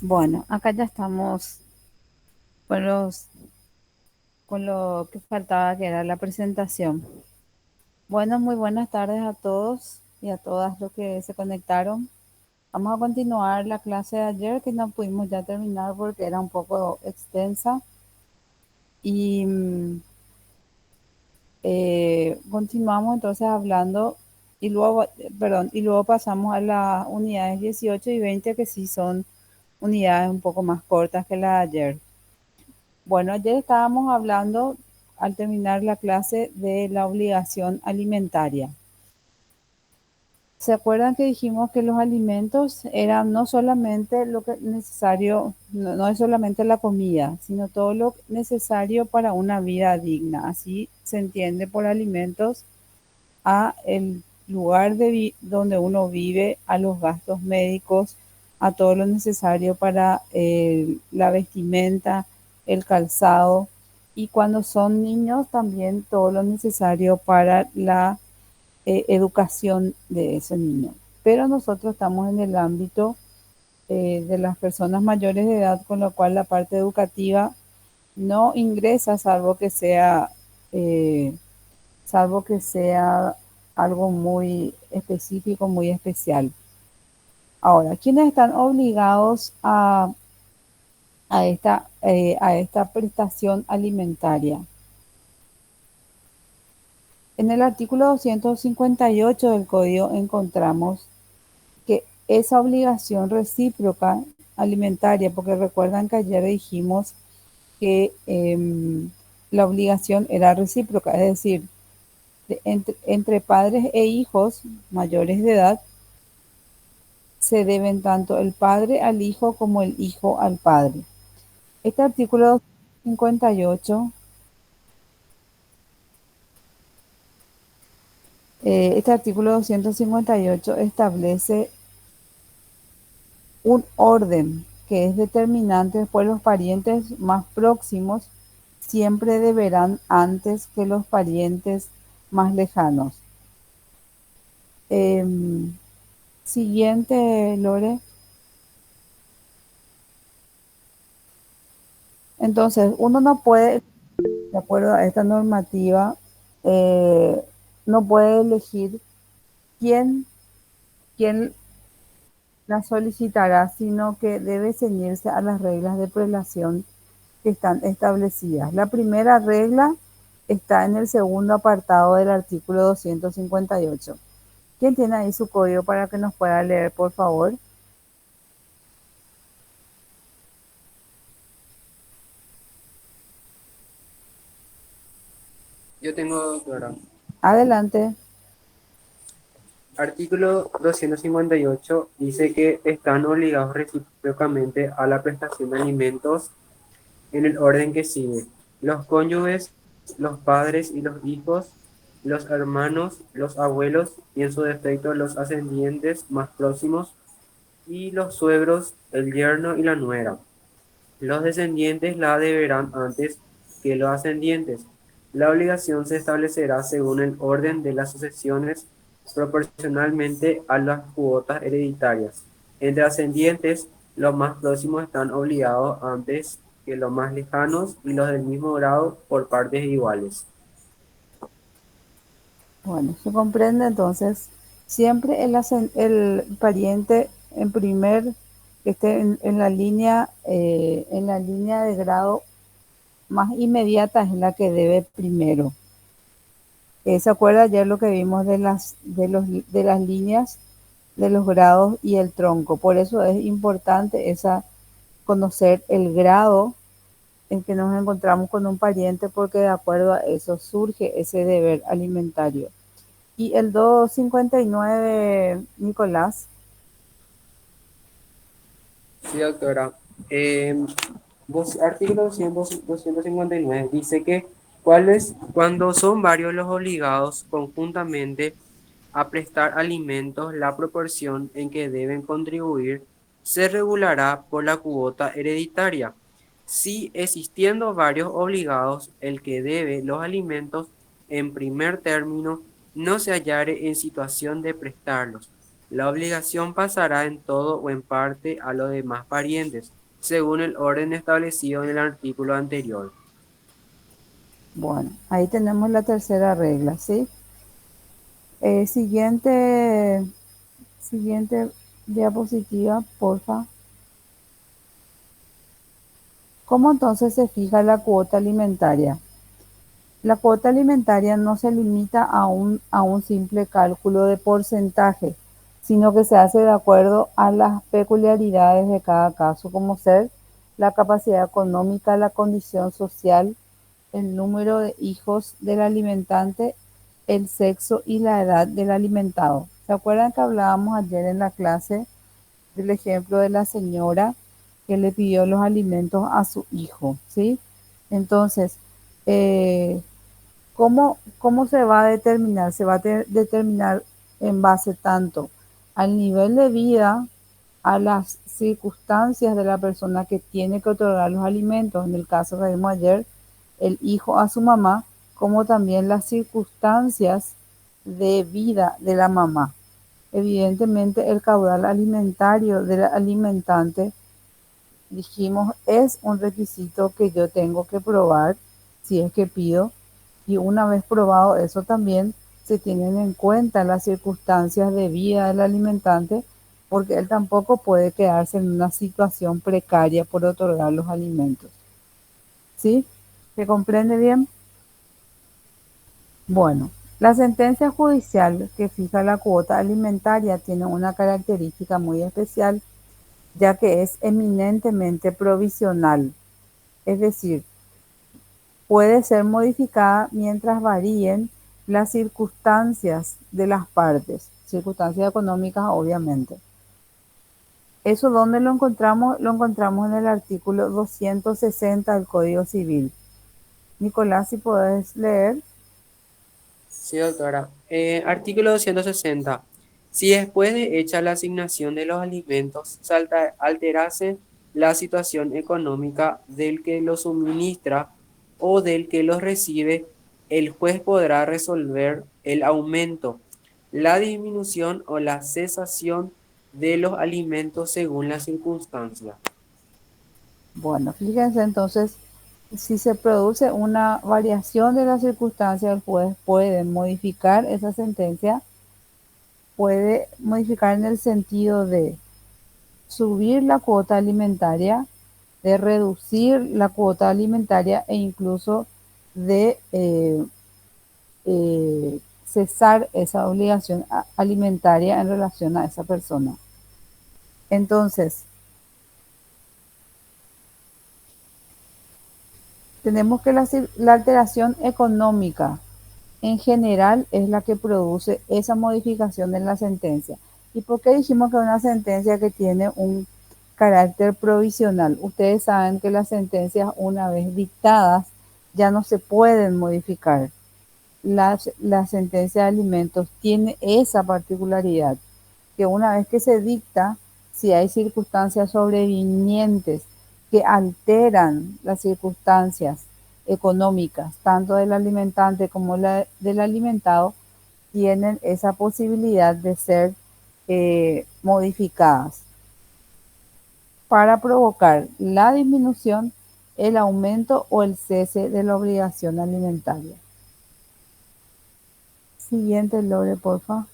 Bueno, acá ya estamos con con lo que faltaba, que era la presentación. Bueno, muy buenas tardes a todos y a todas los que se conectaron. Vamos a continuar la clase de ayer que no pudimos ya terminar porque era un poco extensa y continuamos entonces hablando y luego, perdón, y luego pasamos a las unidades 18 y 20 que sí son unidades un poco más cortas que la de ayer. Bueno, ayer estábamos hablando al terminar la clase de la obligación alimentaria. ¿Se acuerdan que dijimos que los alimentos eran no solamente lo que necesario, no es solamente la comida, sino todo lo necesario para una vida digna? Así se entiende por alimentos a el lugar donde uno vive, a los gastos médicos, a todo lo necesario para la vestimenta, el calzado y cuando son niños también todo lo necesario para la educación de ese niño. Pero nosotros estamos en el ámbito de las personas mayores de edad, con lo cual la parte educativa no ingresa eh, salvo que sea algo muy específico, muy especial. Ahora, ¿quiénes están obligados a esta prestación alimentaria? En el artículo 258 del Código encontramos que esa obligación recíproca alimentaria, porque recuerdan que ayer dijimos que la obligación era recíproca, es decir, entre padres e hijos mayores de edad, se deben tanto el padre al hijo como el hijo al padre. Este artículo 58, este artículo 258 establece un orden que es determinante, pues los parientes más próximos siempre deberán antes que los parientes más lejanos. Em, Siguiente, Lore. Entonces, uno no puede, de acuerdo a esta normativa, eh, no puede elegir quién, quién la solicitará, sino que debe ceñirse a las reglas de prelación que están establecidas. La primera regla está en el segundo apartado del artículo 258. ¿Quién tiene ahí su código para que nos pueda leer, por favor? Yo tengo, doctora. Adelante. Artículo 258 dice que están obligados recíprocamente a la prestación de alimentos en el orden que sigue: los cónyuges, los padres y los hijos, los hermanos, los abuelos y en su defecto los ascendientes más próximos, y los suegros, el yerno y la nuera. Los descendientes la deberán antes que los ascendientes. La obligación se establecerá según el orden de las sucesiones proporcionalmente a las cuotas hereditarias. Entre ascendientes, los más próximos están obligados antes que los más lejanos y los del mismo grado por partes iguales. Bueno, se comprende entonces, siempre el pariente en primer, que esté en la línea de grado más inmediata es la que debe primero. ¿Se acuerda ayer lo que vimos de las líneas, de los grados y el tronco? Por eso es importante conocer el grado en que nos encontramos con un pariente, porque de acuerdo a eso surge ese deber alimentario. Y el 259, Nicolás. Sí, doctora. Artículo 259 dice que cuando son varios los obligados conjuntamente a prestar alimentos, la proporción en que deben contribuir se regulará por la cuota hereditaria. Si existiendo varios obligados, el que debe los alimentos en primer término no se hallare en situación de prestarlos, La obligación pasará en todo o en parte a los demás parientes, según el orden establecido en el artículo anterior. Bueno, ahí tenemos la tercera regla, ¿sí? Siguiente, siguiente diapositiva, porfa. ¿Cómo entonces se fija la cuota alimentaria? La cuota alimentaria no se limita a un simple cálculo de porcentaje, sino que se hace de acuerdo a las peculiaridades de cada caso, como ser la capacidad económica, la condición social, el número de hijos del alimentante, el sexo y la edad del alimentado. ¿Se acuerdan que hablábamos ayer en la clase del ejemplo de la señora que le pidió los alimentos a su hijo? ¿Sí? Entonces, eh, ¿cómo se va a determinar? Se va a determinar en base tanto al nivel de vida, a las circunstancias de la persona que tiene que otorgar los alimentos, en el caso que vimos ayer, el hijo a su mamá, como también las circunstancias de vida de la mamá. Evidentemente, el caudal alimentario del alimentante, dijimos, es un requisito que yo tengo que probar si es que pido, y una vez probado eso también se tienen en cuenta las circunstancias de vida del alimentante, porque él tampoco puede quedarse en una situación precaria por otorgar los alimentos. ¿Sí? ¿Se comprende bien? Bueno, la sentencia judicial que fija la cuota alimentaria tiene una característica muy especial, ya que es eminentemente provisional, es decir, puede ser modificada mientras varíen las circunstancias de las partes, circunstancias económicas obviamente. ¿Eso dónde lo encontramos? Lo encontramos en el artículo 260 del Código Civil. Nicolás, si puedes leer. Sí, doctora. Artículo 260. Si después de hecha la asignación de los alimentos alterase la situación económica del que los suministra o del que los recibe, el juez podrá resolver el aumento, la disminución o la cesación de los alimentos según la circunstancia. Bueno, fíjense entonces, si se produce una variación de las circunstancias, el juez puede modificar esa sentencia, puede modificar en el sentido de subir la cuota alimentaria, de reducir la cuota alimentaria e incluso de cesar esa obligación alimentaria en relación a esa persona. Entonces, tenemos que la alteración económica en general es la que produce esa modificación en la sentencia. ¿Y por qué dijimos que es una sentencia que tiene un carácter provisional? Ustedes saben que las sentencias, una vez dictadas, ya no se pueden modificar. La sentencia de alimentos tiene esa particularidad, que una vez que se dicta, si hay circunstancias sobrevinientes que alteran las circunstancias económicas, tanto del alimentante como del alimentado, tienen esa posibilidad de ser modificadas para provocar la disminución, el aumento o el cese de la obligación alimentaria. Siguiente, Lore, porfa.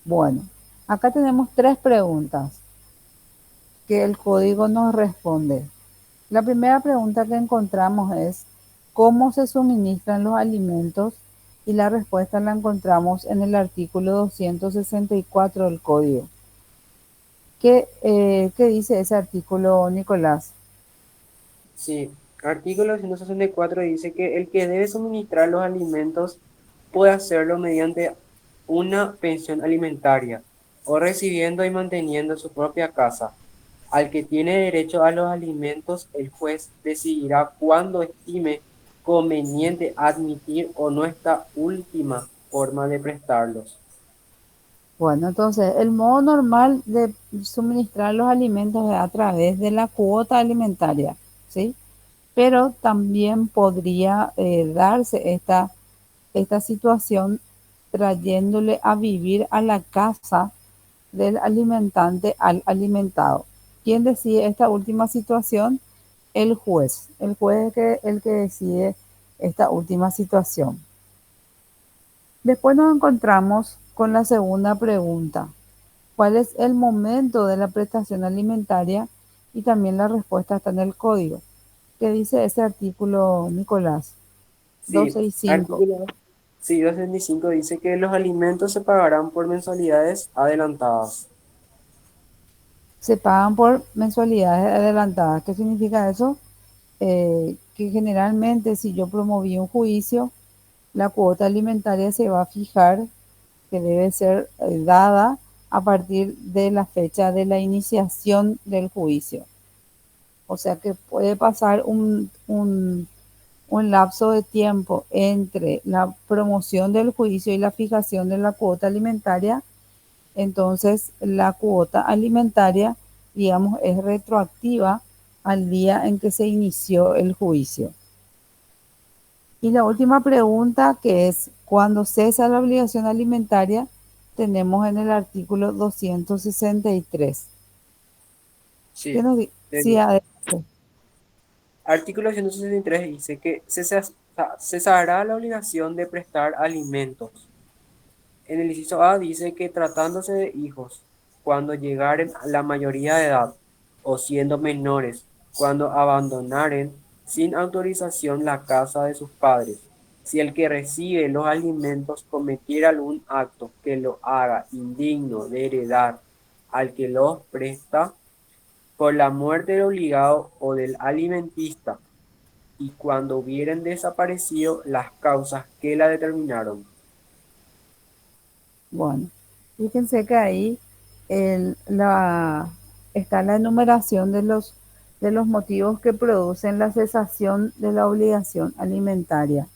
Bueno, acá tenemos tres preguntas que el código nos responde. La primera pregunta que encontramos es, ¿cómo se suministran los alimentos? Y la respuesta la encontramos en el artículo 264 del código. ¿Qué dice ese artículo, Nicolás? Sí, artículo 164 dice que el que debe suministrar los alimentos puede hacerlo mediante una pensión alimentaria o recibiendo y manteniendo su propia casa. Al que tiene derecho a los alimentos, el juez decidirá cuándo estime conveniente admitir o no esta última forma de prestarlos. Bueno, entonces el modo normal de suministrar los alimentos es a través de la cuota alimentaria, ¿sí? Pero también podría darse esta esta situación trayéndole a vivir a la casa del alimentante al alimentado. ¿Quién decide esta última situación? El juez. El juez es el que decide esta última situación. Después nos encontramos con la segunda pregunta. ¿Cuál es el momento de la prestación alimentaria? Y también la respuesta está en el código. ¿Qué dice ese artículo, Nicolás? Sí, 265. artículo, sí, 265 dice que los alimentos se pagarán por mensualidades adelantadas. Se pagan por mensualidades adelantadas. ¿Qué significa eso? Que generalmente si yo promoví un juicio, la cuota alimentaria se va a fijar, que debe ser dada a partir de la fecha de la iniciación del juicio. O sea que puede pasar un lapso de tiempo entre la promoción del juicio y la fijación de la cuota alimentaria. Entonces la cuota alimentaria, digamos, es retroactiva al día en que se inició el juicio. Y la última pregunta, que es, ¿cuándo cesa la obligación alimentaria? Tenemos en el artículo 263. ¿Qué Sí, nos dice? te Sí, digo. adelante. Artículo 163 dice que cesará la obligación de prestar alimentos. En el inciso A dice que tratándose de hijos, cuando llegaren a la mayoría de edad o siendo menores, cuando abandonaren sin autorización la casa de sus padres, si el que recibe los alimentos cometiera algún acto que lo haga indigno de heredar al que los presta, por la muerte del obligado o del alimentista, y cuando hubieren desaparecido las causas que la determinaron. Bueno, fíjense que ahí está la enumeración de los motivos que producen la cesación de la obligación alimentaria.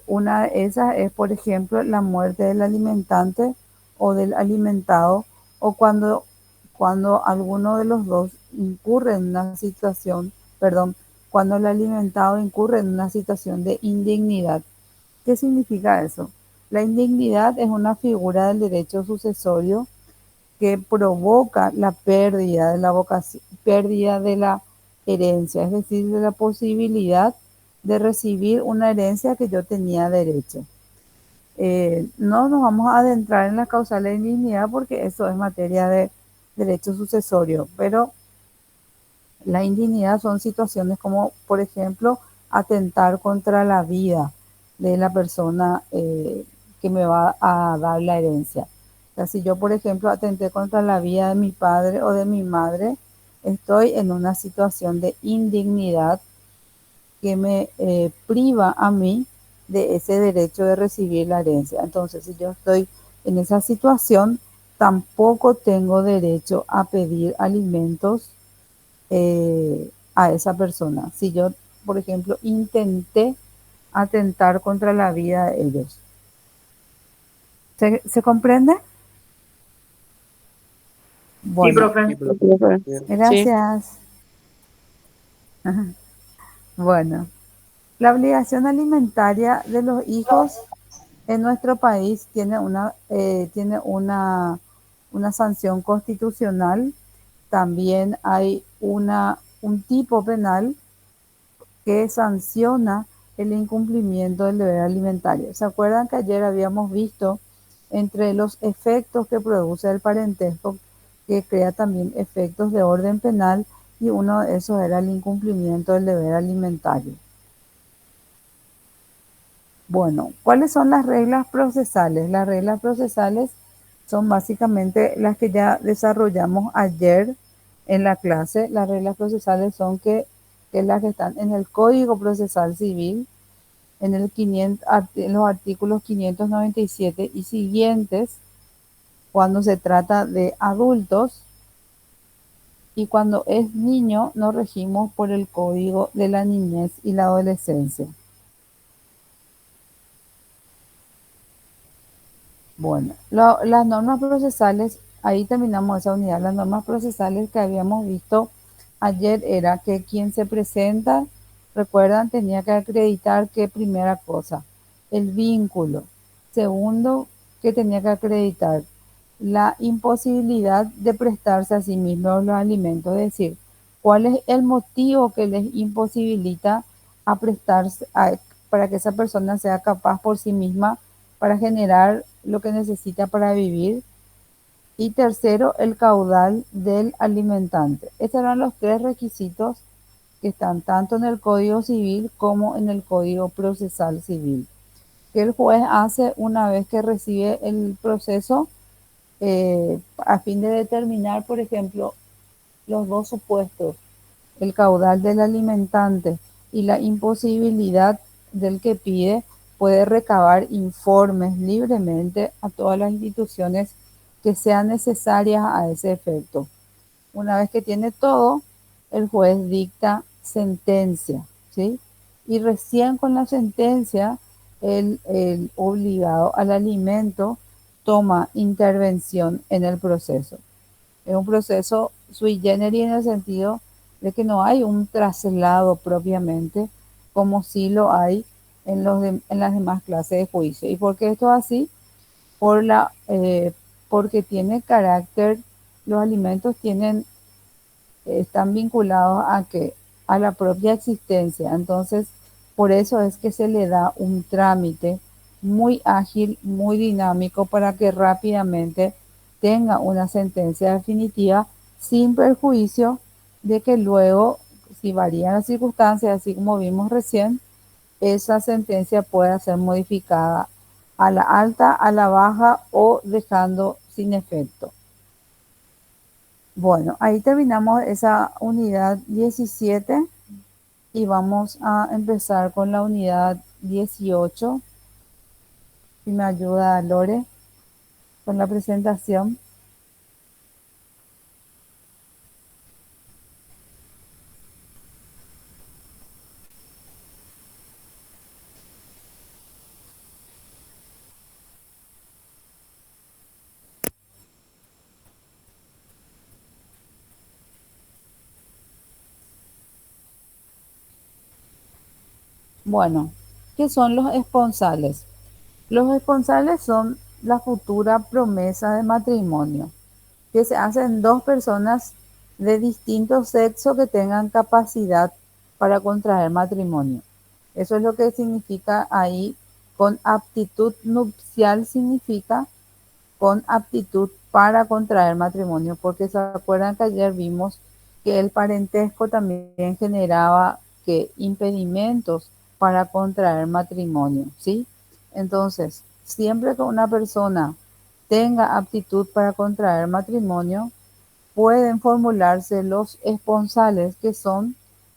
Una de esas es, por ejemplo, la muerte del alimentante o del alimentado, o cuando alguno de los dos incurre en una situación, perdón, cuando el alimentado incurre en una situación de indignidad. ¿Qué significa eso? La indignidad es una figura del derecho sucesorio que provoca la pérdida de la vocación, pérdida de la herencia, es decir, de la posibilidad de recibir una herencia que yo tenía derecho. No nos vamos a adentrar en la causal de indignidad porque eso es materia de derecho sucesorio, pero la indignidad son situaciones como, por ejemplo, atentar contra la vida de la persona que me va a dar la herencia. O sea, si yo, por ejemplo, atenté contra la vida de mi padre o de mi madre, estoy en una situación de indignidad que me priva a mí de ese derecho de recibir la herencia. Entonces, si yo estoy en esa situación, tampoco tengo derecho a pedir alimentos a esa persona. Si yo, por ejemplo, intenté atentar contra la vida de ellos. ¿Se comprende? Sí, Bueno, profe. Sí, pero, Sí. gracias. Bueno, la obligación alimentaria de los hijos en nuestro país tiene una sanción constitucional. También hay un tipo penal que sanciona el incumplimiento del deber alimentario. ¿Se acuerdan que ayer habíamos visto entre los efectos que produce el parentesco, que crea también efectos de orden penal, y uno de esos era el incumplimiento del deber alimentario? Bueno, ¿cuáles son las reglas procesales? Las reglas procesales son básicamente las que ya desarrollamos ayer en la clase. Las reglas procesales son que las que están en el Código Procesal Civil, en en los artículos 597 y siguientes, cuando se trata de adultos, y cuando es niño nos regimos por el Código de la Niñez y la Adolescencia. Bueno, las normas procesales, ahí terminamos esa unidad. Las normas procesales que habíamos visto ayer era que quien se presenta, recuerdan, tenía que acreditar que, primera cosa, el vínculo. Segundo, que tenía que acreditar la imposibilidad de prestarse a sí mismos los alimentos, es decir, cuál es el motivo que les imposibilita a prestarse para que esa persona sea capaz por sí misma para generar lo que necesita para vivir. Y tercero, el caudal del alimentante. Estos eran los tres requisitos que están tanto en el Código Civil como en el Código Procesal Civil, que el juez hace una vez que recibe el proceso, a fin de determinar, por ejemplo, los dos supuestos, el caudal del alimentante y la imposibilidad del que pide, puede recabar informes libremente a todas las instituciones que sean necesarias a ese efecto. Una vez que tiene todo, el juez dicta sentencia, ¿sí? Y recién con la sentencia, el obligado al alimento toma intervención en el proceso. Es un proceso sui generis en el sentido de que no hay un traslado propiamente, como sí lo hay en las demás clases de juicio. ¿Y por qué esto es así? Porque tiene carácter, los alimentos están vinculados a que a la propia existencia. Entonces, por eso es que se le da un trámite muy ágil, muy dinámico para que rápidamente tenga una sentencia definitiva sin perjuicio de que luego, si varían las circunstancias, así como vimos recién, esa sentencia pueda ser modificada a la alta, a la baja o dejando sin efecto. Bueno, ahí terminamos esa unidad 17 y vamos a empezar con la unidad 18. Si me ayuda Lore con la presentación. Bueno, ¿qué son los esponsales? Los esponsales son la futura promesa de matrimonio, que se hacen dos personas de distinto sexo que tengan capacidad para contraer matrimonio. Eso es lo que significa ahí con aptitud nupcial, significa con aptitud para contraer matrimonio, porque se acuerdan que ayer vimos que el parentesco también generaba que impedimentos para contraer matrimonio, ¿sí? Entonces, siempre que una persona tenga aptitud para contraer matrimonio, pueden formularse los esponsales, que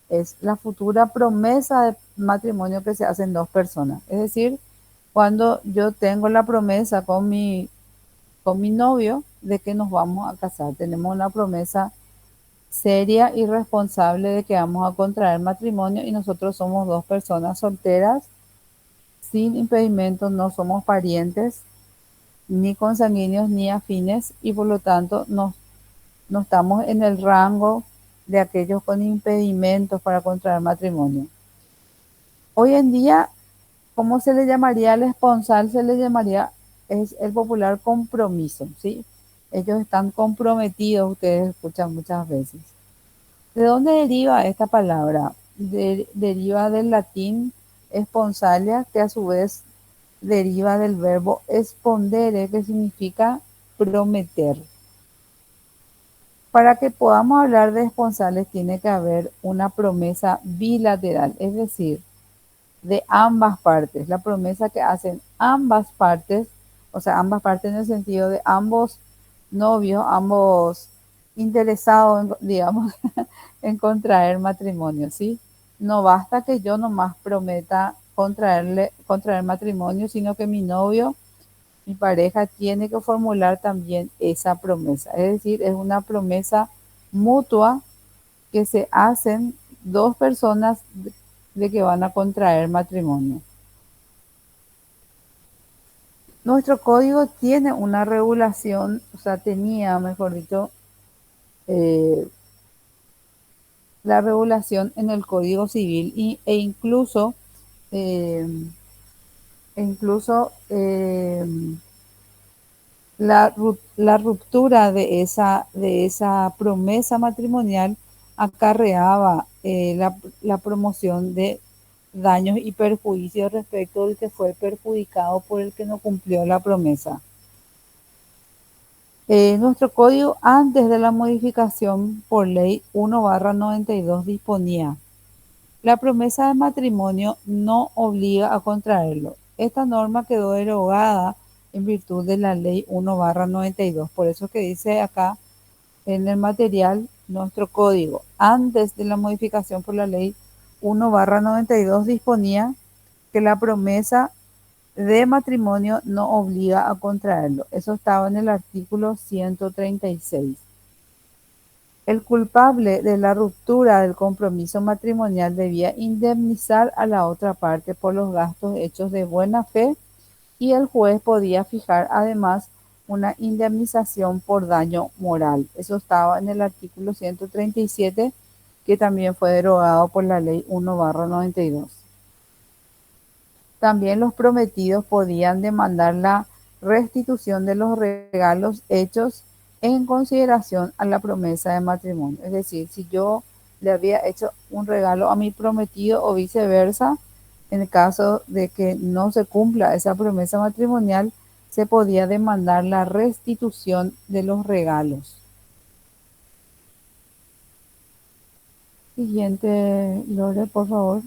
es la futura promesa de matrimonio que se hacen dos personas. Es decir, cuando yo tengo la promesa con mi novio de que nos vamos a casar, tenemos una promesa seria y responsable de que vamos a contraer matrimonio y nosotros somos dos personas solteras, sin impedimentos, no somos parientes, ni consanguíneos ni afines y por lo tanto no estamos en el rango de aquellos con impedimentos para contraer matrimonio. Hoy en día, ¿cómo se le llamaría al esponsal? Se le llamaría, es el popular compromiso, ¿sí? Ellos están comprometidos, ustedes escuchan muchas veces. ¿De dónde deriva esta palabra? Deriva del latín esponsalia, que a su vez deriva del verbo espondere, que significa prometer. Para que podamos hablar de esponsales tiene que haber una promesa bilateral, es decir, de ambas partes, la promesa que hacen ambas partes, o sea, ambas partes en el sentido de ambos novios, ambos interesados, digamos, en contraer matrimonio, ¿sí? No basta que yo nomás prometa contraer matrimonio, sino que mi novio, mi pareja, tiene que formular también esa promesa. Es decir, es una promesa mutua que se hacen dos personas de que van a contraer matrimonio. Nuestro código tiene una regulación, o sea, tenía, mejor dicho, eh, la regulación en el Código Civil e incluso eh, E incluso la ruptura de esa promesa matrimonial acarreaba la promoción de daños y perjuicios respecto del que fue perjudicado por el que no cumplió la promesa. Nuestro código antes de la modificación por ley 1/92 disponía: la promesa de matrimonio no obliga a contraerlo. Esta norma quedó derogada en virtud de la ley 1/92. Por eso que dice acá en el material, nuestro código antes de la modificación por la ley 1/92 disponía que la promesa de matrimonio no obliga a contraerlo. Eso estaba en el artículo 136. El culpable de la ruptura del compromiso matrimonial debía indemnizar a la otra parte por los gastos hechos de buena fe, y el juez podía fijar además una indemnización por daño moral. Eso estaba en el artículo 137, que también fue derogado por la ley 1/92. También los prometidos podían demandar la restitución de los regalos hechos en consideración a la promesa de matrimonio. Es decir, si yo le había hecho un regalo a mi prometido o viceversa, en el caso de que no se cumpla esa promesa matrimonial, se podía demandar la restitución de los regalos. Siguiente, Lore, por favor.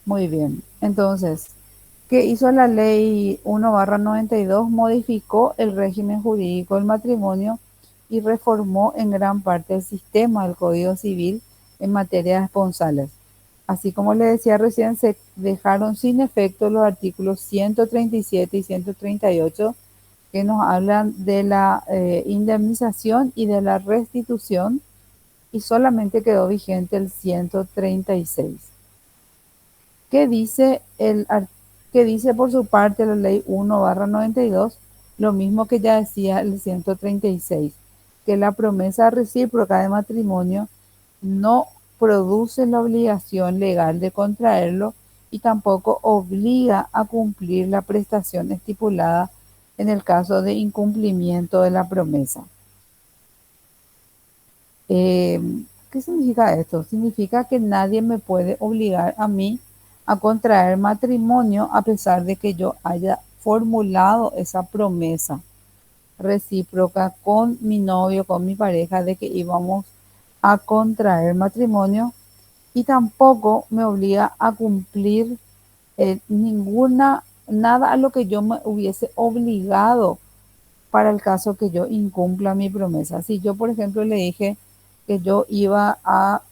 Muy bien. Entonces, ¿qué hizo la ley 1/92? Modificó el régimen jurídico del matrimonio y reformó en gran parte el sistema del Código Civil en materia de esponsales. Así como le decía recién, se dejaron sin efecto los artículos 137 y 138, que nos hablan de la indemnización y de la restitución, y solamente quedó vigente el 136. ¿Qué dice, ¿Qué dice por su parte la ley 1/92? Lo mismo que ya decía el 136, que la promesa recíproca de matrimonio no produce la obligación legal de contraerlo y tampoco obliga a cumplir la prestación estipulada en el caso de incumplimiento de la promesa. Eh, ¿Qué significa esto? Significa que nadie me puede obligar a mí a contraer matrimonio a pesar de que yo haya formulado esa promesa recíproca con mi novio, con mi pareja, de que íbamos a contraer matrimonio, y tampoco me obliga a cumplir nada a lo que yo me hubiese obligado para el caso que yo incumpla mi promesa. Si yo, por ejemplo, le dije que yo iba a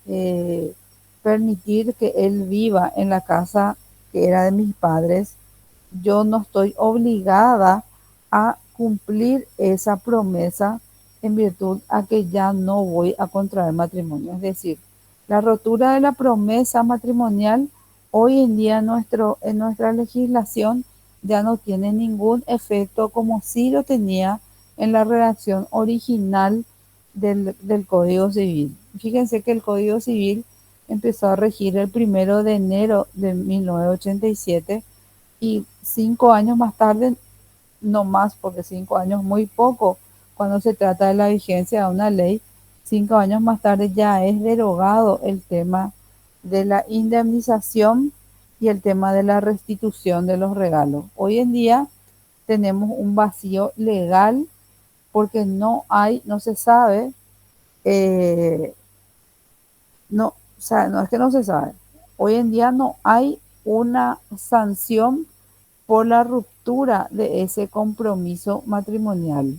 permitir que él viva en la casa que era de mis padres, yo no estoy obligada a cumplir esa promesa en virtud a que ya no voy a contraer matrimonio. Es decir, la rotura de la promesa matrimonial hoy en día en nuestra legislación ya no tiene ningún efecto como sí lo tenía en la redacción original del Código Civil. Fíjense que el Código Civil empezó a regir el 1 de enero de 1987, y 5 años más tarde, no más, porque 5 años muy poco cuando se trata de la vigencia de una ley, 5 años más tarde ya es derogado el tema de la indemnización y el tema de la restitución de los regalos. Hoy en día tenemos un vacío legal porque no se sabe, eh, no, o sea, no es que no se sabe. Hoy en día no hay una sanción por la ruptura de ese compromiso matrimonial.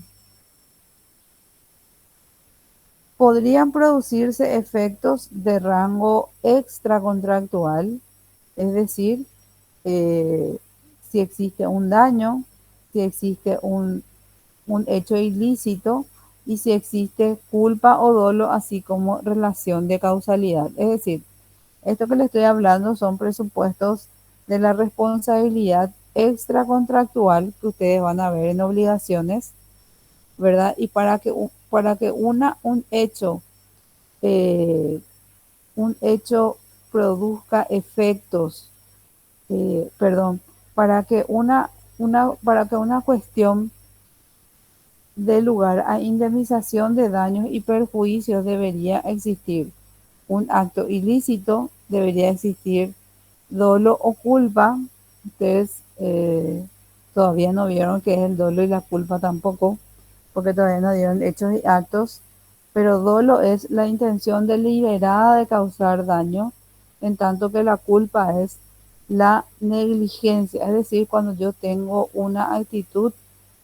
Podrían producirse efectos de rango extracontractual, es decir, eh, si existe un daño, si existe un hecho ilícito y si existe culpa o dolo, así como relación de causalidad. Es decir, esto que le estoy hablando son presupuestos de la responsabilidad extracontractual que ustedes van a ver en obligaciones, ¿verdad? Y para que eh, un hecho produzca efectos, perdón, para que para que una cuestión dé lugar a indemnización de daños y perjuicios debería existir un acto ilícito, debería existir dolo o culpa. Ustedes todavía no vieron qué es el dolo y la culpa tampoco, porque todavía no dieron hechos y actos, pero dolo es la intención deliberada de causar daño, en tanto que la culpa es la negligencia, es decir, cuando yo tengo una actitud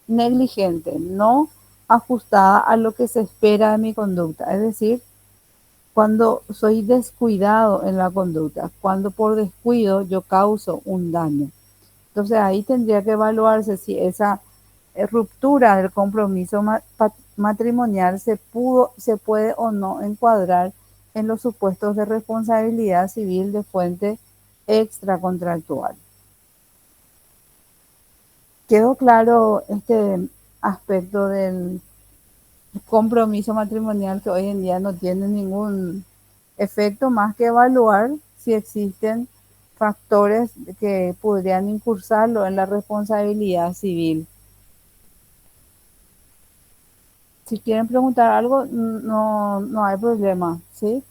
negligente, no ajustada a lo que se espera de mi conducta, es decir, cuando soy descuidado en la conducta, cuando por descuido yo causo un daño. Entonces ahí tendría que evaluarse si esa ruptura del compromiso matrimonial se puede o no encuadrar en los supuestos de responsabilidad civil de fuente extracontractual. ¿Quedó claro este aspecto del compromiso matrimonial que hoy en día no tiene ningún efecto más que evaluar si existen factores que podrían incursarlo en la responsabilidad civil? Si quieren preguntar algo, no hay problema, ¿sí?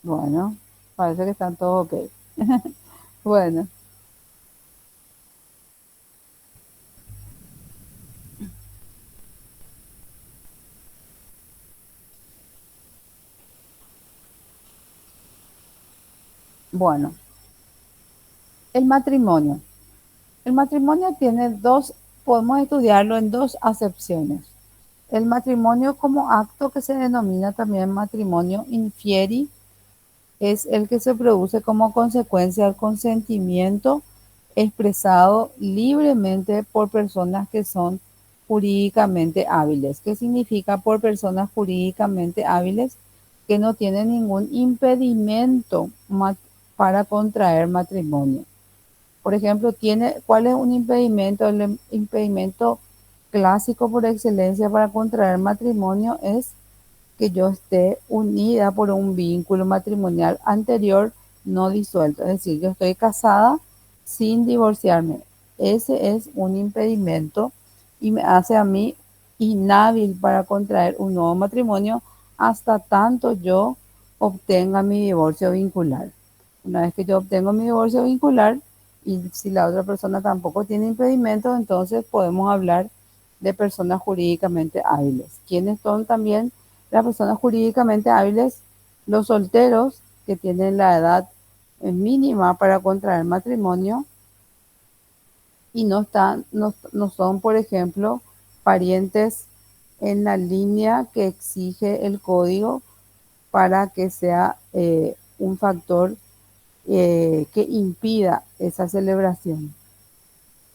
Bueno, parece que están todos ok. Bueno, bueno, el matrimonio. El matrimonio tiene dos, podemos estudiarlo en dos acepciones. El matrimonio como acto que se denomina también matrimonio infieri es el que se produce como consecuencia del consentimiento expresado libremente por personas que son jurídicamente hábiles. ¿Qué significa por personas jurídicamente hábiles? Que no tienen ningún impedimento para contraer matrimonio. Por ejemplo, ¿cuál es un impedimento? El impedimento clásico por excelencia para contraer matrimonio es que yo esté unida por un vínculo matrimonial anterior no disuelto. Es decir, yo estoy casada sin divorciarme. Ese es un impedimento y me hace a mí inhábil para contraer un nuevo matrimonio hasta tanto yo obtenga mi divorcio vincular. Una vez que yo obtengo mi divorcio vincular y si la otra persona tampoco tiene impedimento, entonces podemos hablar de personas jurídicamente hábiles. ¿Quiénes son también las personas jurídicamente hábiles? Los solteros que tienen la edad mínima para contraer matrimonio y no son, por ejemplo, parientes en la línea que exige el código para que sea un factor que impida esa celebración.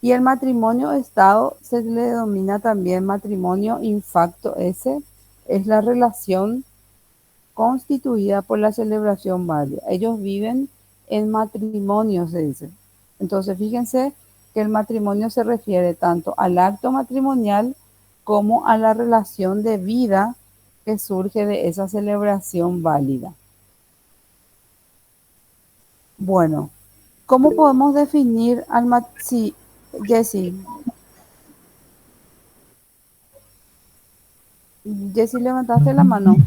Y el matrimonio estado se le denomina también matrimonio infacto esse, es la relación constituida por la celebración válida. Ellos viven en matrimonio, se dice. Entonces, fíjense que el matrimonio se refiere tanto al acto matrimonial como a la relación de vida que surge de esa celebración válida. Bueno, ¿cómo podemos definir al matrimonio? Sí, Jessy, Jessy, levantaste la mano.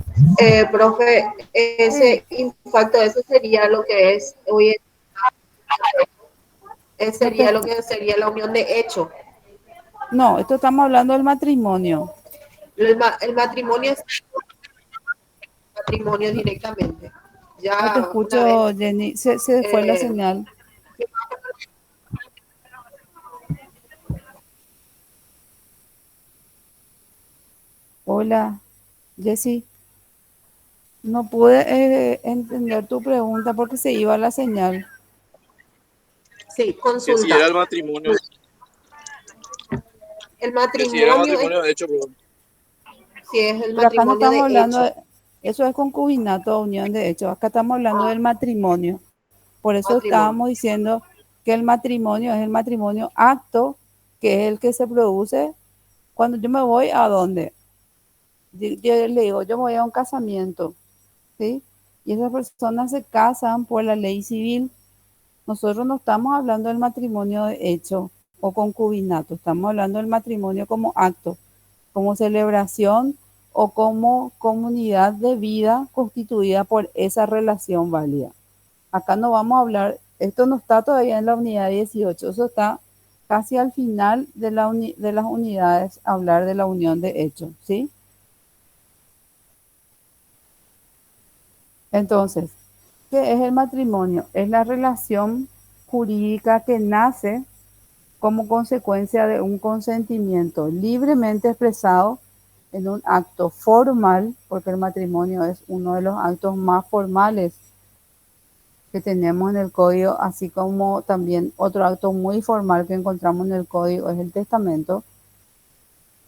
Profe, Sí. ese impacto, eso sería lo que es hoy, No te sería lo que sería la unión de hecho. No, esto estamos hablando del matrimonio. El matrimonio es matrimonio No, directamente. no te Ya una vez, escucho, Jenny. Se fue la eh, señal. Hola, Jessy. No pude entender tu pregunta porque se iba la señal. sí, Que si consulta. era el matrimonio, El que si era el matrimonio es, matrimonio de hecho, perdón. si es el Pero acá no matrimonio estamos de hablando hecho. de... Eso es concubinato, unión de hecho. Acá estamos hablando del matrimonio. Por eso Matrimonio. estábamos diciendo que el matrimonio es el matrimonio acto, que es el que se produce cuando yo me voy a dónde. Yo le digo, yo me voy a un casamiento, ¿sí? Y esas personas se casan por la ley civil. Nosotros no estamos hablando del matrimonio de hecho o concubinato, estamos hablando del matrimonio como acto, como celebración o como comunidad de vida constituida por esa relación válida. Acá no vamos a hablar, esto no está todavía en la unidad 18, eso está casi al final de, de las unidades, hablar de la unión de hecho, ¿sí? Entonces, ¿qué es el matrimonio? Es la relación jurídica que nace como consecuencia de un consentimiento libremente expresado en un acto formal, porque el matrimonio es uno de los actos más formales que tenemos en el código, así como también otro acto muy formal que encontramos en el código es el testamento.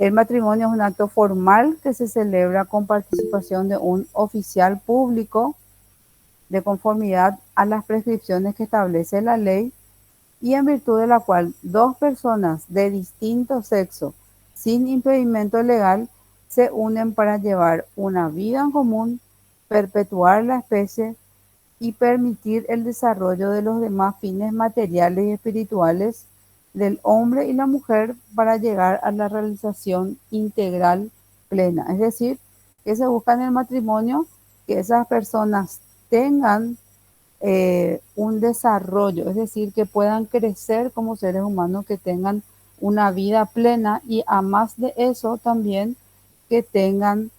El matrimonio es un acto formal que se celebra con participación de un oficial público de conformidad a las prescripciones que establece la ley y en virtud de la cual dos personas de distinto sexo sin impedimento legal se unen para llevar una vida en común, perpetuar la especie y permitir el desarrollo de los demás fines materiales y espirituales del hombre y la mujer para llegar a la realización integral plena. Es decir, que se busca en el matrimonio que esas personas tengan un desarrollo, es decir, que puedan crecer como seres humanos, que tengan una vida plena y a más de eso también que tengan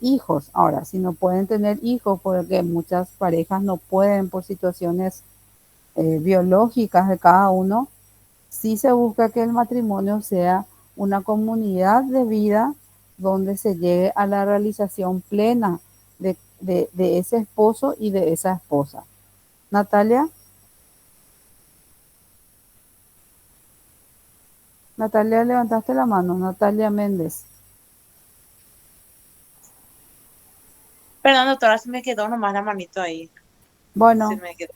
hijos. Ahora, si no pueden tener hijos, porque muchas parejas no pueden por situaciones biológicas de cada uno, sí se busca que el matrimonio sea una comunidad de vida donde se llegue a la realización plena de ese esposo y de esa esposa. Natalia, Natalia, levantaste la mano, Natalia Méndez. Perdón, doctora, se me quedó nomás la manito ahí. Se Bueno, me quedó.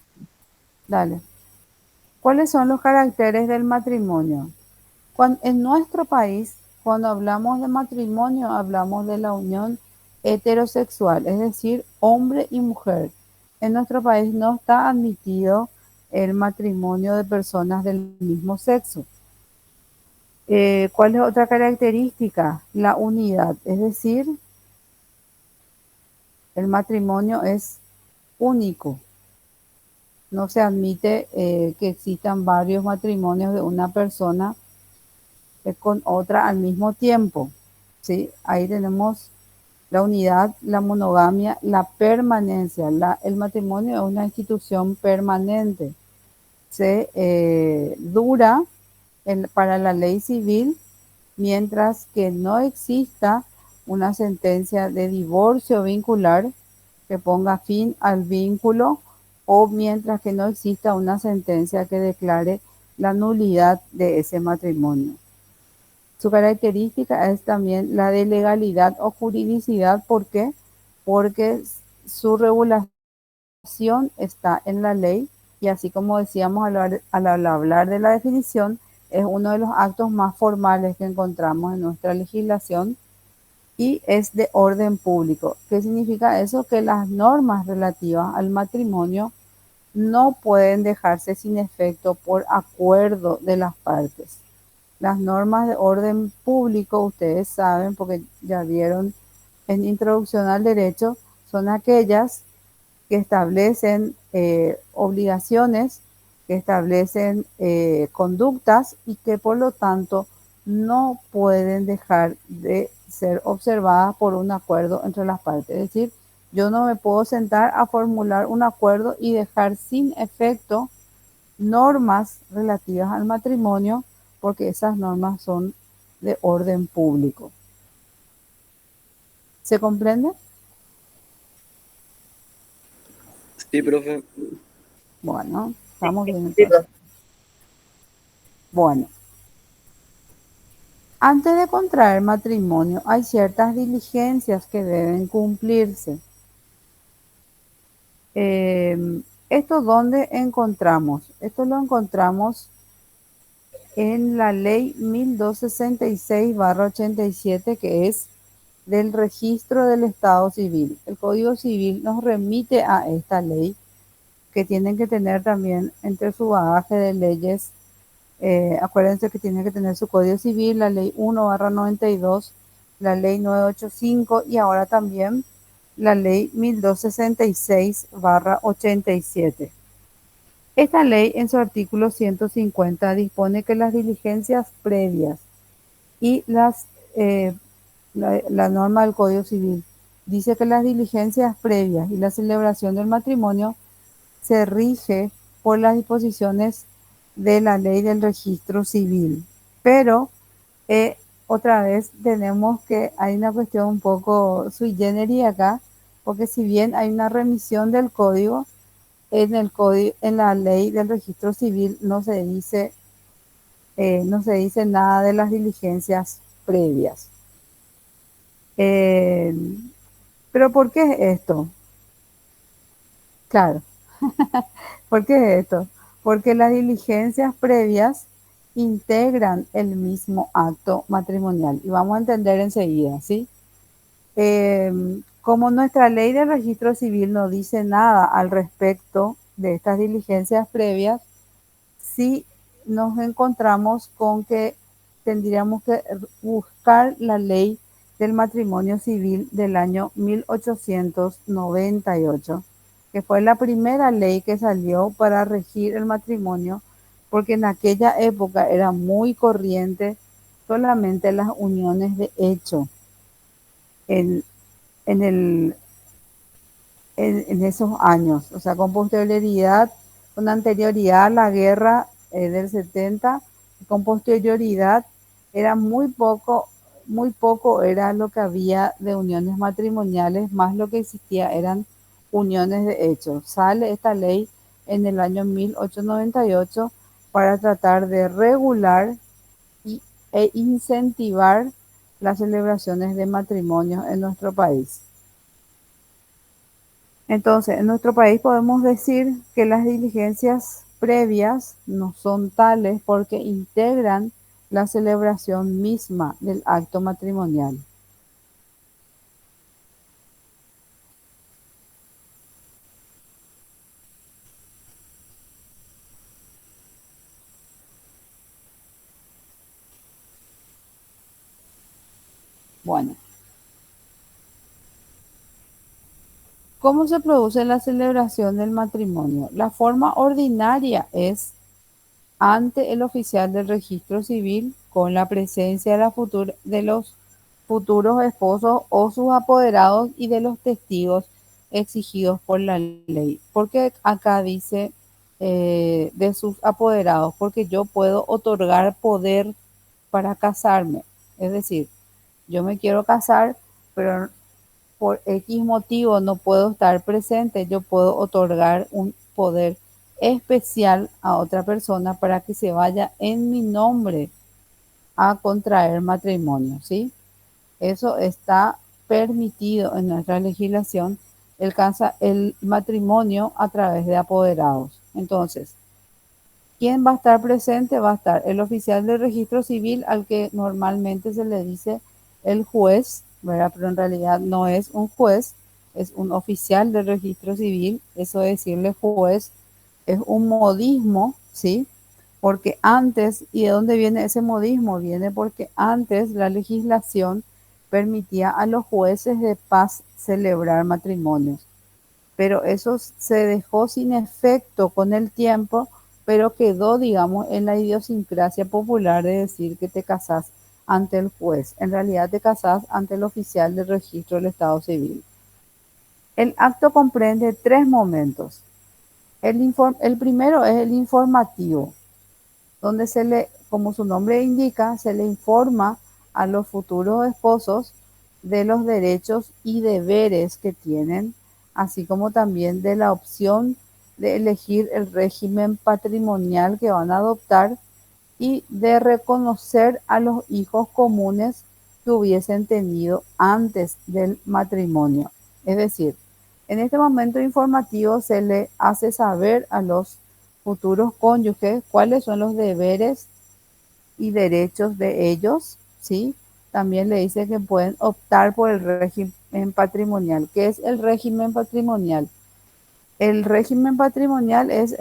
dale. ¿Cuáles son los caracteres del matrimonio? En nuestro país, cuando hablamos de matrimonio, hablamos de la unión heterosexual, es decir, hombre y mujer. En nuestro país no está admitido el matrimonio de personas del mismo sexo. ¿Cuál es otra característica? La unidad, es decir, el matrimonio es único. No se admite que existan varios matrimonios de una persona con otra al mismo tiempo. ¿Sí? Ahí tenemos la unidad, la monogamia, la permanencia. El matrimonio es una institución permanente. Se dura para la ley civil mientras que no exista una sentencia de divorcio vincular que ponga fin al vínculo o mientras que no exista una sentencia que declare la nulidad de ese matrimonio. Su característica es también la de legalidad o juridicidad. ¿Por qué? Porque su regulación está en la ley y así como decíamos al hablar de la definición, es uno de los actos más formales que encontramos en nuestra legislación y es de orden público. ¿Qué significa eso? Que las normas relativas al matrimonio no pueden dejarse sin efecto por acuerdo de las partes. Las normas de orden público, ustedes saben, porque ya vieron en Introducción al Derecho, son aquellas que establecen obligaciones, que establecen conductas y que por lo tanto no pueden dejar de ser observadas por un acuerdo entre las partes. Es decir, yo no me puedo sentar a formular un acuerdo y dejar sin efecto normas relativas al matrimonio porque esas normas son de orden público. ¿Se comprende? Sí, profe. Bueno, estamos bien Sí, entonces. Bueno, antes de contraer matrimonio hay ciertas diligencias que deben cumplirse. ¿Esto dónde encontramos? Esto lo encontramos en la ley 1266/87, que es del registro del Estado Civil. El Código Civil nos remite a esta ley, que tienen que tener también entre su bagaje de leyes. Acuérdense que tiene que tener su Código Civil, la ley 1/92, la ley 985 y ahora también la ley 1266/87. Esta ley, en su artículo 150, dispone que las diligencias previas y la norma del Código Civil dice que las diligencias previas y la celebración del matrimonio se rige por las disposiciones de la ley del registro civil. Pero otra vez tenemos que hay una cuestión un poco sui generis acá, porque si bien hay una remisión del código, en la ley del registro civil no se dice nada de las diligencias previas. Eh, pero ¿por qué es esto? Claro, ¿por qué es esto? Porque las diligencias previas integran el mismo acto matrimonial. Y vamos a entender enseguida, ¿sí? Como nuestra ley de registro civil no dice nada al respecto de estas diligencias previas, sí nos encontramos con que tendríamos que buscar la ley del matrimonio civil del año 1898, que fue la primera ley que salió para regir el matrimonio, porque en aquella época era muy corriente solamente las uniones de hecho en, en, el, en esos años, o sea, con posterioridad, con anterioridad a la guerra del 70, con posterioridad era muy poco era lo que había de uniones matrimoniales, más lo que existía eran uniones de hecho. Sale esta ley en el año 1898 para tratar de regular e incentivar las celebraciones de matrimonios en nuestro país. Entonces, en nuestro país podemos decir que las diligencias previas no son tales porque integran la celebración misma del acto matrimonial. Bueno, ¿cómo se produce la celebración del matrimonio? La forma ordinaria es ante el oficial del registro civil con la presencia de los futuros esposos o sus apoderados y de los testigos exigidos por la ley. Porque acá dice de sus apoderados, porque yo puedo otorgar poder para casarme. Es decir, yo me quiero casar, pero por X motivo no puedo estar presente, yo puedo otorgar un poder especial a otra persona para que se vaya en mi nombre a contraer matrimonio, ¿sí? Eso está permitido en nuestra legislación, el matrimonio a través de apoderados. Entonces, ¿quién va a estar presente? Va a estar el oficial del registro civil, al que normalmente se le dice el juez, ¿verdad? Pero en realidad no es un juez, es un oficial del registro civil. Eso de decirle juez es un modismo, ¿sí? Porque antes, ¿y de dónde viene ese modismo? Viene porque antes la legislación permitía a los jueces de paz celebrar matrimonios, pero eso se dejó sin efecto con el tiempo, pero quedó, digamos, en la idiosincrasia popular de decir que te casás ante el juez. En realidad te casás ante el oficial del registro del Estado Civil. El acto comprende tres momentos. El primero es el informativo, donde como su nombre indica, se le informa a los futuros esposos de los derechos y deberes que tienen, así como también de la opción de elegir el régimen patrimonial que van a adoptar y de reconocer a los hijos comunes que hubiesen tenido antes del matrimonio. Es decir, En este momento informativo se le hace saber a los futuros cónyuges cuáles son los deberes y derechos de ellos, ¿sí? También le dice que pueden optar por el régimen patrimonial. ¿Qué es el régimen patrimonial? El régimen patrimonial es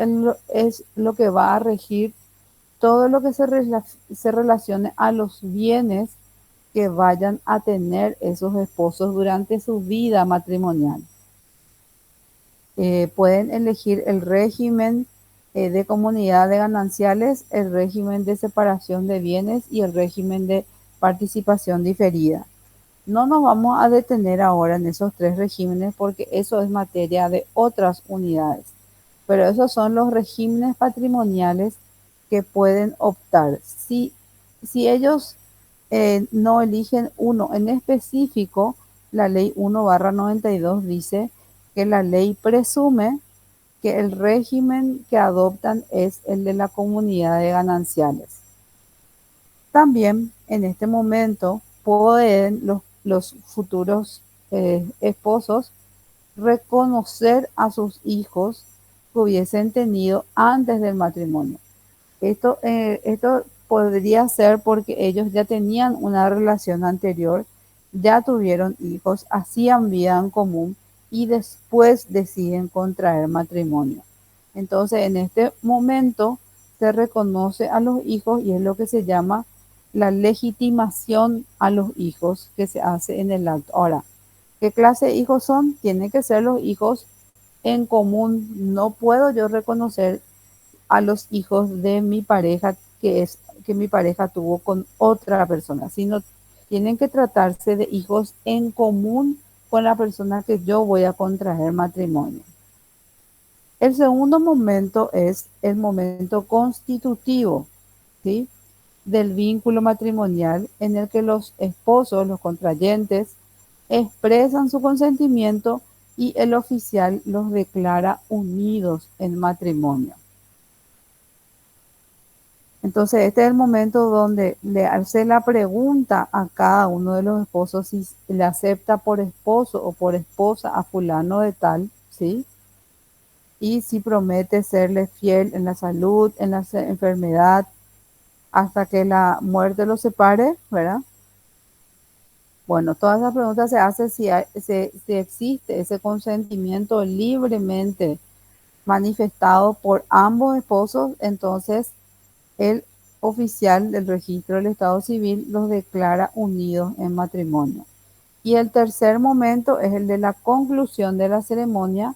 lo que va a regir todo lo que se relacione a los bienes que vayan a tener esos esposos durante su vida matrimonial. Pueden elegir el régimen de comunidad de gananciales, el régimen de separación de bienes y el régimen de participación diferida. No nos vamos a detener ahora en esos tres regímenes porque eso es materia de otras unidades, pero esos son los regímenes patrimoniales que pueden optar. Si ellos no eligen uno en específico, la ley 1/92 dice que la ley presume que el régimen que adoptan es el de la comunidad de gananciales. También en este momento pueden los futuros esposos reconocer a sus hijos que hubiesen tenido antes del matrimonio. Esto podría ser porque ellos ya tenían una relación anterior, ya tuvieron hijos, hacían vida en común y después deciden contraer matrimonio. Entonces, en este momento se reconoce a los hijos y es lo que se llama la legitimación a los hijos que se hace en el acto. Ahora, ¿qué clase de hijos son? Tienen que ser los hijos en común. No puedo yo reconocer a los hijos de mi pareja que mi pareja tuvo con otra persona, sino tienen que tratarse de hijos en común con la persona que yo voy a contraer matrimonio. El segundo momento es el momento constitutivo, ¿sí?, del vínculo matrimonial en el que los esposos, los contrayentes, expresan su consentimiento y el oficial los declara unidos en matrimonio. Entonces, este es el momento donde le hace la pregunta a cada uno de los esposos si le acepta por esposo o por esposa a fulano de tal, ¿sí? Y si promete serle fiel en la salud, en la enfermedad, hasta que la muerte los separe, ¿verdad? Bueno, todas esas preguntas se hacen si existe ese consentimiento libremente manifestado por ambos esposos, entonces el oficial del registro del Estado Civil los declara unidos en matrimonio. Y el tercer momento es el de la conclusión de la ceremonia,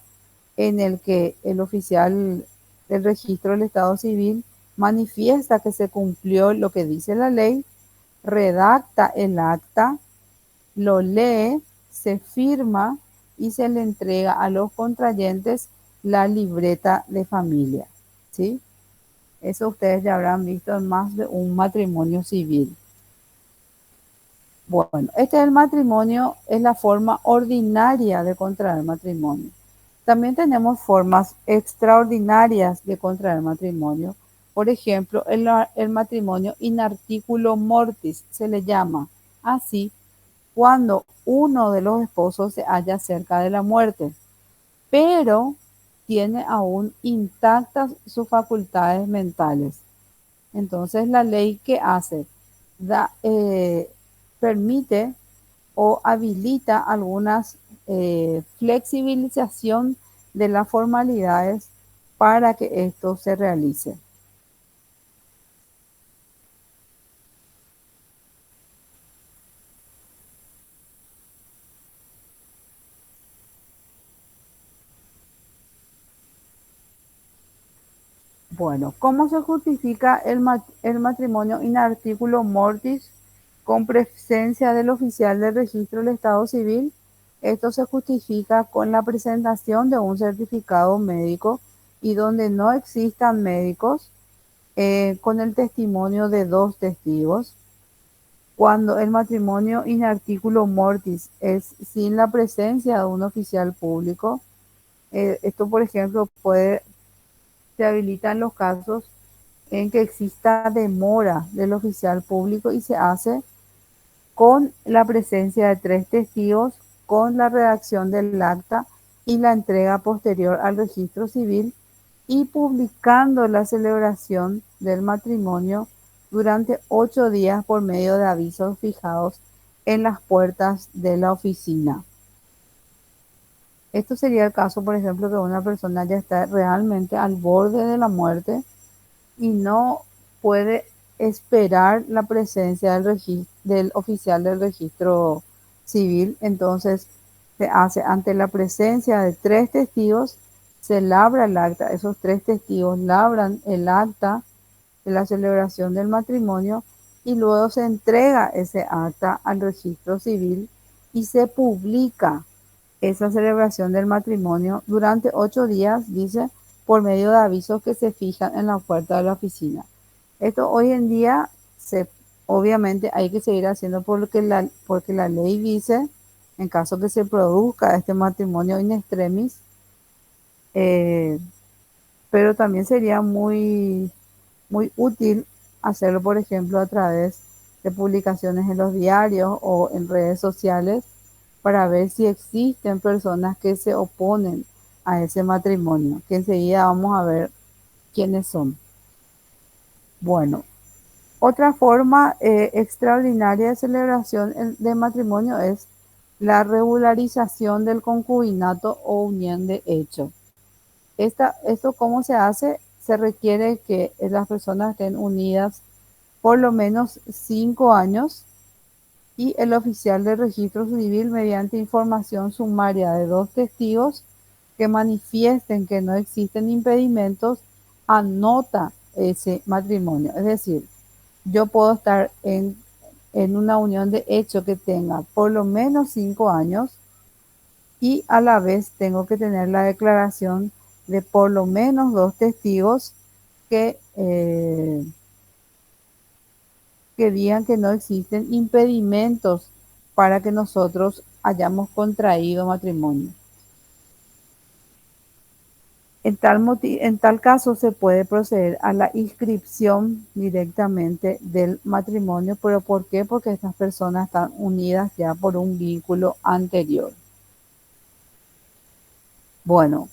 en el que el oficial del registro del Estado Civil manifiesta que se cumplió lo que dice la ley, redacta el acta, lo lee, se firma y se le entrega a los contrayentes la libreta de familia, ¿sí? Eso ustedes ya habrán visto en más de un matrimonio civil. Bueno, este es el matrimonio, es la forma ordinaria de contraer matrimonio. También tenemos formas extraordinarias de contraer matrimonio. Por ejemplo, el matrimonio in articulo mortis se le llama así cuando uno de los esposos se halla cerca de la muerte, pero tiene aún intactas sus facultades mentales. Entonces, la ley que hace permite o habilita algunas flexibilización de las formalidades para que esto se realice. Bueno, ¿cómo se justifica el matrimonio in articulo mortis con presencia del oficial del registro del Estado Civil? Esto se justifica con la presentación de un certificado médico y donde no existan médicos, con el testimonio de 2 testigos. Cuando el matrimonio in articulo mortis es sin la presencia de un oficial público, esto por ejemplo se habilita en los casos en que exista demora del oficial público y se hace con la presencia de 3 testigos, con la redacción del acta y la entrega posterior al registro civil y publicando la celebración del matrimonio durante 8 días por medio de avisos fijados en las puertas de la oficina. Esto sería el caso, por ejemplo, que una persona ya está realmente al borde de la muerte y no puede esperar la presencia del oficial del registro civil. Entonces se hace ante la presencia de 3 testigos, se labra el acta. Esos 3 testigos labran el acta de la celebración del matrimonio y luego se entrega ese acta al registro civil y se publica esa celebración del matrimonio durante 8 días, dice, por medio de avisos que se fijan en la puerta de la oficina. Esto hoy en día obviamente hay que seguir haciendo porque la ley dice, en caso que se produzca este matrimonio in extremis, eh, pero también sería muy, muy útil hacerlo, por ejemplo, a través de publicaciones en los diarios o en redes sociales para ver si existen personas que se oponen a ese matrimonio, que enseguida vamos a ver quiénes son. Bueno, otra forma extraordinaria de celebración de matrimonio es la regularización del concubinato o unión de hecho. ¿Esto cómo se hace? Se requiere que las personas estén unidas por lo menos 5 años y el oficial de registro civil, mediante información sumaria de 2 testigos que manifiesten que no existen impedimentos, anota ese matrimonio. Es decir, yo puedo estar en una unión de hecho que tenga por lo menos 5 años y a la vez tengo que tener la declaración de por lo menos 2 testigos que digan que no existen impedimentos para que nosotros hayamos contraído matrimonio. En tal caso se puede proceder a la inscripción directamente del matrimonio, pero ¿por qué? Porque estas personas están unidas ya por un vínculo anterior. Bueno,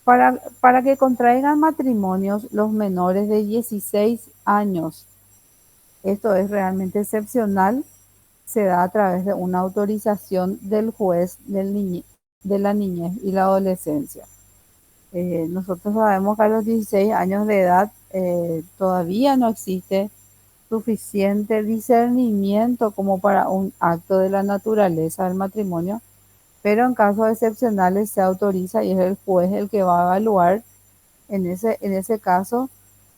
para que contraigan matrimonios los menores de 16 años, esto es realmente excepcional, se da a través de una autorización del juez de la niñez y la adolescencia. Nosotros sabemos que a los 16 años de edad todavía no existe suficiente discernimiento como para un acto de la naturaleza del matrimonio, pero en casos excepcionales se autoriza y es el juez el que va a evaluar en ese caso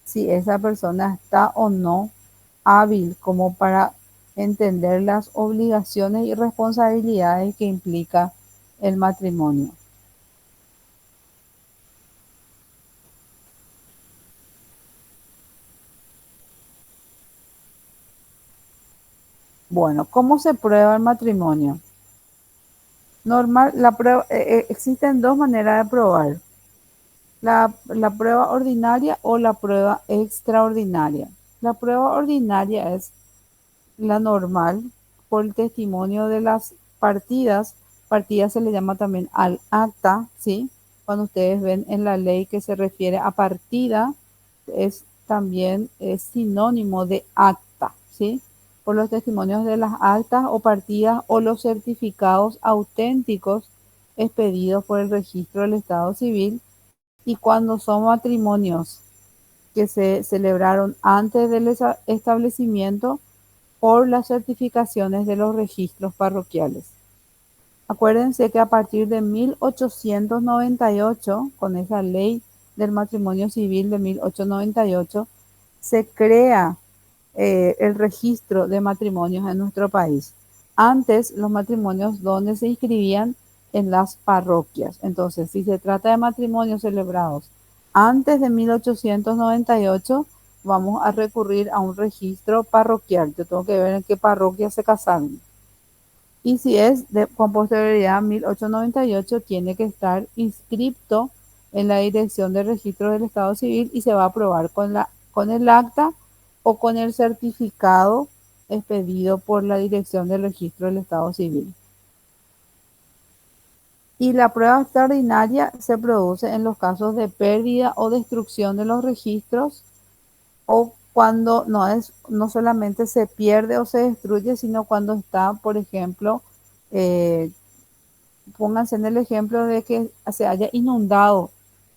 si esa persona está o no hábil como para entender las obligaciones y responsabilidades que implica el matrimonio. Bueno, ¿cómo se prueba el matrimonio? Existen 2 maneras de probar. La prueba ordinaria o la prueba extraordinaria. La prueba ordinaria es la normal por el testimonio de las partidas. Partida se le llama también al acta, ¿sí? Cuando ustedes ven en la ley que se refiere a partida, también es sinónimo de acta, ¿sí? Por los testimonios de las actas o partidas o los certificados auténticos expedidos por el registro del Estado Civil. Y cuando son matrimonios que se celebraron antes del establecimiento, por las certificaciones de los registros parroquiales. Acuérdense que a partir de 1898, con esa ley del matrimonio civil de 1898, se crea el registro de matrimonios en nuestro país. Antes, los matrimonios donde se inscribían en las parroquias. Entonces, si se trata de matrimonios celebrados antes de 1898, vamos a recurrir a un registro parroquial. Yo tengo que ver en qué parroquia se casaron. Y si es con posterioridad a 1898, tiene que estar inscrito en la Dirección de Registro del Estado Civil y se va a aprobar con el acta o con el certificado expedido por la Dirección de Registro del Estado Civil. Y la prueba extraordinaria se produce en los casos de pérdida o destrucción de los registros o cuando no solamente se pierde o se destruye, sino cuando está, por ejemplo, eh, pónganse en el ejemplo de que se haya inundado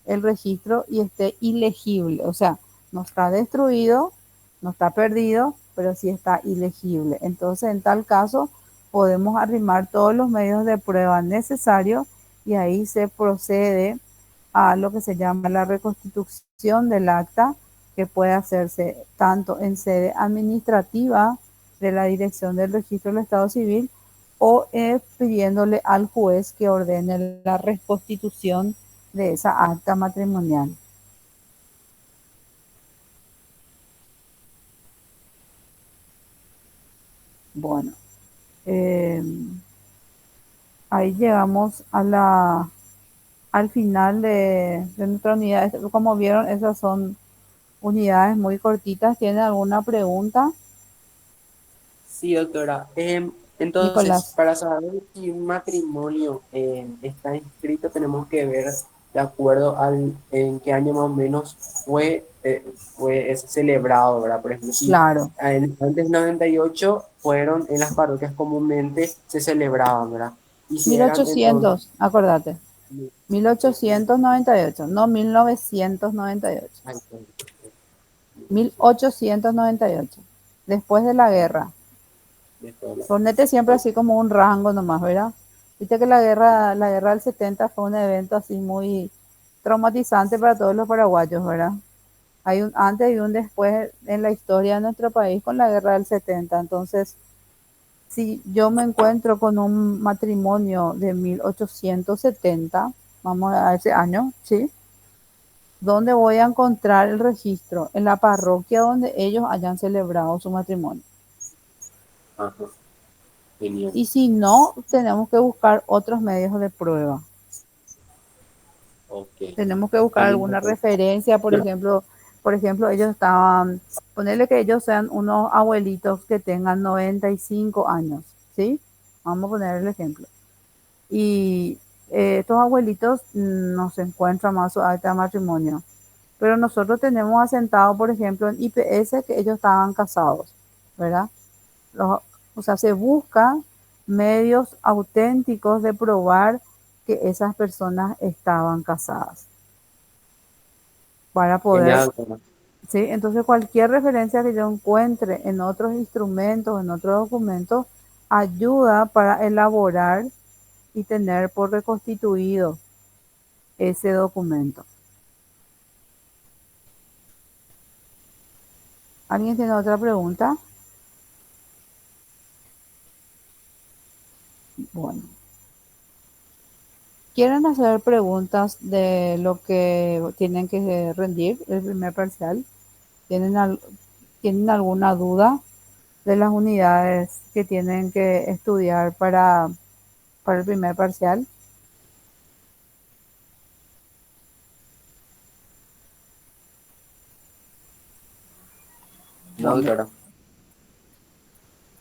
el registro y esté ilegible, o sea, no está destruido, no está perdido, pero sí está ilegible. Entonces, en tal caso, podemos arrimar todos los medios de prueba necesarios y ahí se procede a lo que se llama la reconstitución del acta, que puede hacerse tanto en sede administrativa de la Dirección del Registro del Estado Civil o pidiéndole al juez que ordene la reconstitución de esa acta matrimonial. Bueno, eh, ahí llegamos al final de nuestra unidad. Como vieron, esas son unidades muy cortitas. ¿Tiene alguna pregunta, Sí, doctora. Entonces, Nicolás? para saber si un matrimonio está inscrito, tenemos que ver de acuerdo al en qué año más o menos fue celebrado, ¿verdad? Por ejemplo, si Claro. antes del 98 fueron en las parroquias comúnmente se celebraban, ¿verdad? Y si Mil eran entonces ochocientos, acordate. Mil 1800, ochocientos noventa y ocho, no 1998. ay, perdón, Mil 1800, ochocientos noventa y ocho. Después de la guerra. después de Ponete siempre ok, así como un rango nomás, ¿verdad? Viste que la guerra del 70 fue un evento así muy traumatizante para todos los paraguayos, ¿verdad? Hay un antes y un después en la historia de nuestro país con la guerra del 70. Entonces, si yo me encuentro con un matrimonio de 1870, vamos a ese año, ¿sí? ¿Dónde voy a encontrar el registro? En la parroquia donde ellos hayan celebrado su matrimonio. ajá, genial, Y si no, tenemos que buscar otros medios de prueba. ok, Tenemos que buscar muy alguna importante. referencia, por ejemplo, ellos estaban, ponerle que ellos sean unos abuelitos que tengan 95 años, ¿sí? Vamos a poner el ejemplo. Y estos abuelitos no se encuentran más su acta de matrimonio. Pero nosotros tenemos asentado, por ejemplo, en IPS que ellos estaban casados, ¿verdad? Los- o sea, se buscan medios auténticos de probar que esas personas estaban casadas para poder, Genial, doctora. ¿sí? Entonces, cualquier referencia que yo encuentre en otros instrumentos, en otros documentos, ayuda para elaborar y tener por reconstituido ese documento. ¿Alguien tiene otra pregunta? Bueno, ¿quieren hacer preguntas de lo que tienen que rendir el primer parcial? ¿Tienen, tienen alguna duda de las unidades que tienen que estudiar para el primer parcial? No, Bueno, doctora.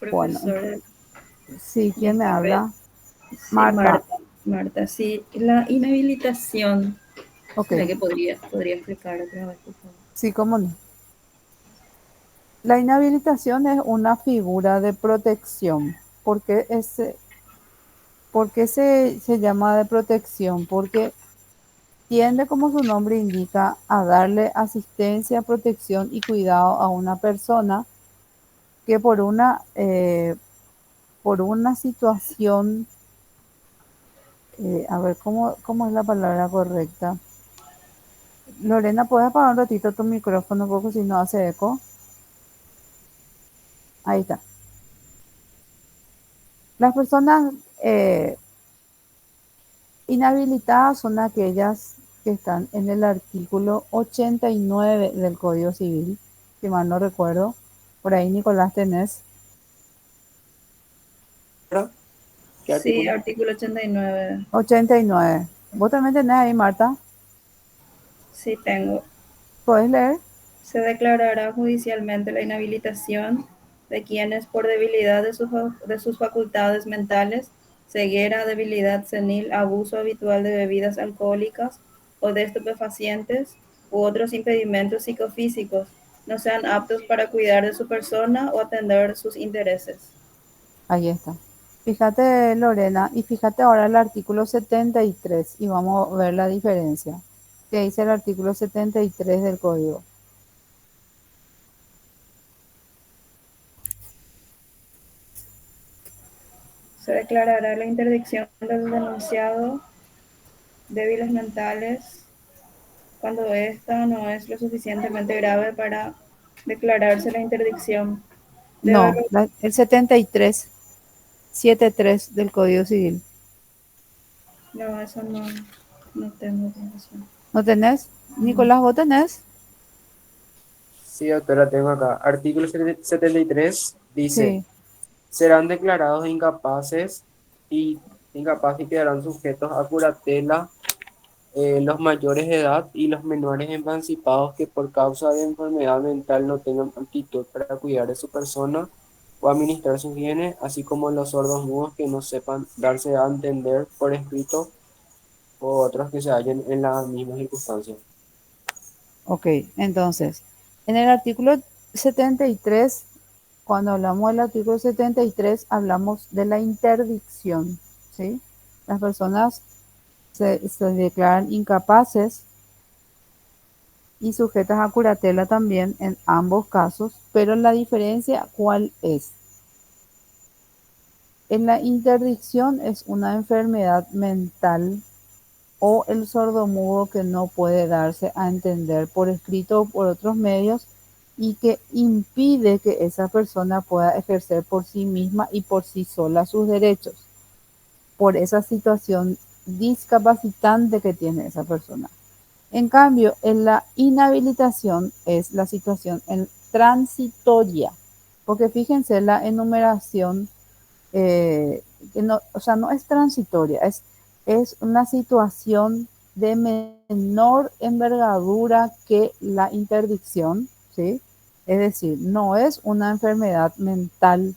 bueno, Profesora, sí, ¿quién me disculpe, habla? sí, Marta. Marta, sí, la inhabilitación, Ok, ¿será que podría explicar otra vez, por favor? sí, cómo no. La inhabilitación es una figura de protección. ¿Por qué, por qué se llama de protección? Porque tiende, como su nombre indica, a darle asistencia, protección y cuidado a una persona que por una situación, a ver, ¿cómo es la palabra correcta? Lorena, ¿puedes apagar un ratito tu micrófono porque si no hace eco? Ahí está. Las personas inhabilitadas son aquellas que están en el artículo 89 del Código Civil, si mal no recuerdo. Por ahí, Nicolás, tenés ¿Verdad? ¿Qué Sí, artículo? artículo 89, 89. ¿Vos también tenés ahí, Marta? sí tengo. ¿Podés leer? Se declarará judicialmente la inhabilitación de quienes por debilidad de sus facultades mentales ceguera, debilidad senil, abuso habitual de bebidas alcohólicas o de estupefacientes u otros impedimentos psicofísicos, no sean aptos para cuidar de su persona o atender sus intereses. Ahí está. Fíjate, Lorena, y fíjate ahora el artículo 73 y vamos a ver la diferencia. ¿Qué dice el artículo 73 del código? Se declarará la interdicción del denunciado débiles mentales cuando ésta no es lo suficientemente grave para declararse la interdicción. Debe No, el 73, 73 del Código Civil. No, eso no, no tengo información. ¿No tenés? Nicolás, ¿vos tenés? Sí, doctora, tengo acá. Artículo 73 dice, Sí. serán declarados y incapaces y quedarán sujetos a curatela los mayores de edad y los menores emancipados que por causa de enfermedad mental no tengan aptitud para cuidar de su persona o administrar sus bienes, así como los sordos mudos que no sepan darse a entender por escrito o otros que se hallen en las mismas circunstancias. Ok, entonces, en el artículo 73, cuando hablamos del artículo 73, hablamos de la interdicción, ¿sí? Las personas se declaran incapaces y sujetas a curatela también en ambos casos, pero la diferencia, ¿cuál es? En la interdicción es una enfermedad mental o el sordomudo que no puede darse a entender por escrito o por otros medios y que impide que esa persona pueda ejercer por sí misma y por sí sola sus derechos, por esa situación discapacitante que tiene esa persona. En cambio, en la inhabilitación es la situación transitoria, porque fíjense la enumeración, que no, o sea, no es transitoria, es una situación de menor envergadura que la interdicción, ¿sí? Es decir, no es una enfermedad mental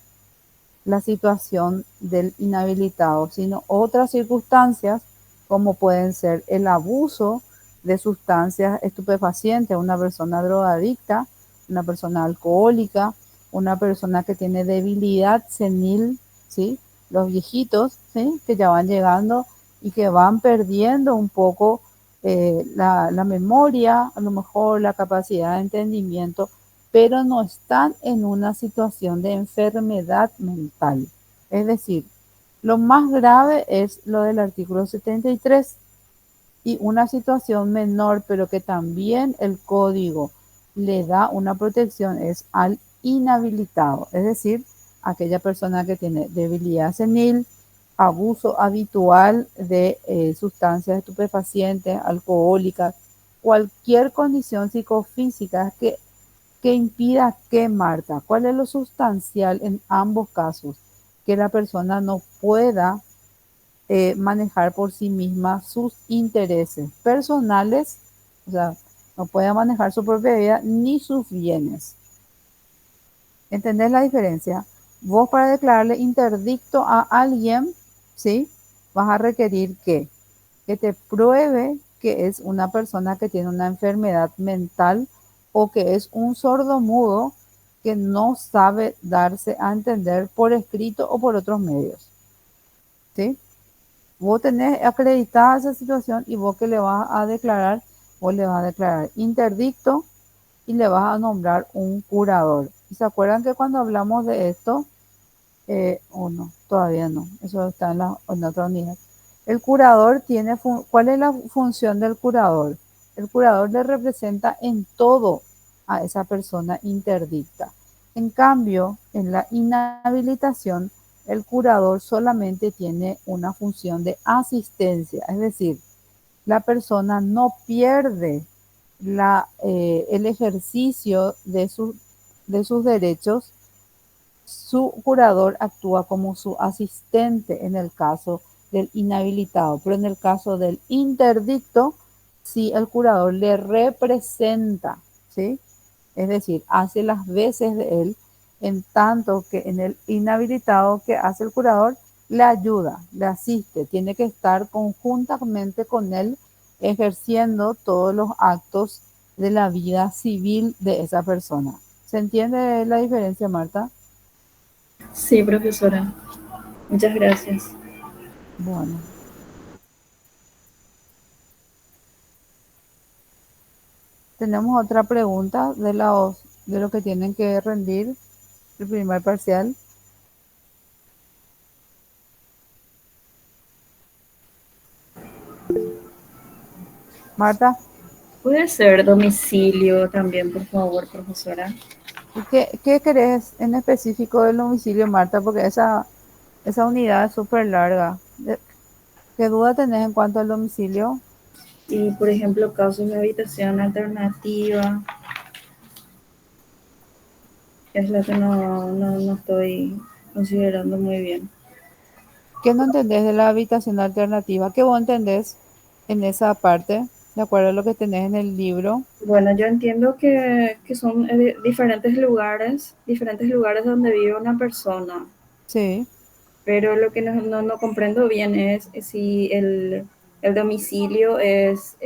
la situación del inhabilitado, sino otras circunstancias como pueden ser el abuso de sustancias estupefacientes, una persona drogadicta, una persona alcohólica, una persona que tiene debilidad senil, ¿sí? Los viejitos, ¿sí? Que ya van llegando y que van perdiendo un poco la memoria, a lo mejor la capacidad de entendimiento, pero no están en una situación de enfermedad mental. Es decir, lo más grave es lo del artículo 73 y una situación menor, pero que también el código le da una protección, es al inhabilitado, es decir, aquella persona que tiene debilidad senil, abuso habitual de sustancias estupefacientes, alcohólicas, cualquier condición psicofísica que impida que, Marta, ¿cuál es lo sustancial en ambos casos? Que la persona no pueda manejar por sí misma sus intereses personales, o sea, no pueda manejar su propia vida ni sus bienes. ¿Entendés la diferencia? Vos para declararle interdicto a alguien, ¿sí? Vas a requerir que te pruebe que es una persona que tiene una enfermedad mental o que es un sordomudo que no sabe darse a entender por escrito o por otros medios. ¿Sí? Vos tenés acreditada esa situación y vos que le vas a declarar, vos le vas a declarar interdicto y le vas a nombrar un curador. ¿Y se acuerdan que cuando hablamos de esto, o no, todavía no, eso está en otra unidad? El curador tiene, ¿cuál es la función del curador? El curador le representa en todo a esa persona interdicta. En cambio, en la inhabilitación, el curador solamente tiene una función de asistencia, es decir, la persona no pierde el ejercicio de sus derechos. Su curador actúa como su asistente en el caso del inhabilitado, pero en el caso del interdicto, sí el curador le representa, ¿sí? Es decir, hace las veces de él, en tanto que en el inhabilitado que hace el curador, le ayuda, le asiste, tiene que estar conjuntamente con él ejerciendo todos los actos de la vida civil de esa persona. ¿Se entiende la diferencia, Marta? Sí, profesora. Muchas gracias. Bueno, tenemos otra pregunta de lo que tienen que rendir el primer parcial. Marta, ¿Puede ser domicilio también, por favor, profesora? ¿y qué querés en específico del domicilio, Marta? Porque esa unidad es súper larga. ¿Qué duda tenés en cuanto al domicilio? Y, por ejemplo, casos de habitación alternativa, es lo que no estoy considerando muy bien. ¿Qué no entendés de la habitación alternativa? ¿Qué vos entendés en esa parte, de acuerdo a lo que tenés en el libro? Bueno, yo entiendo que son diferentes lugares donde vive una persona, Sí, pero lo que no comprendo bien es si el domicilio es,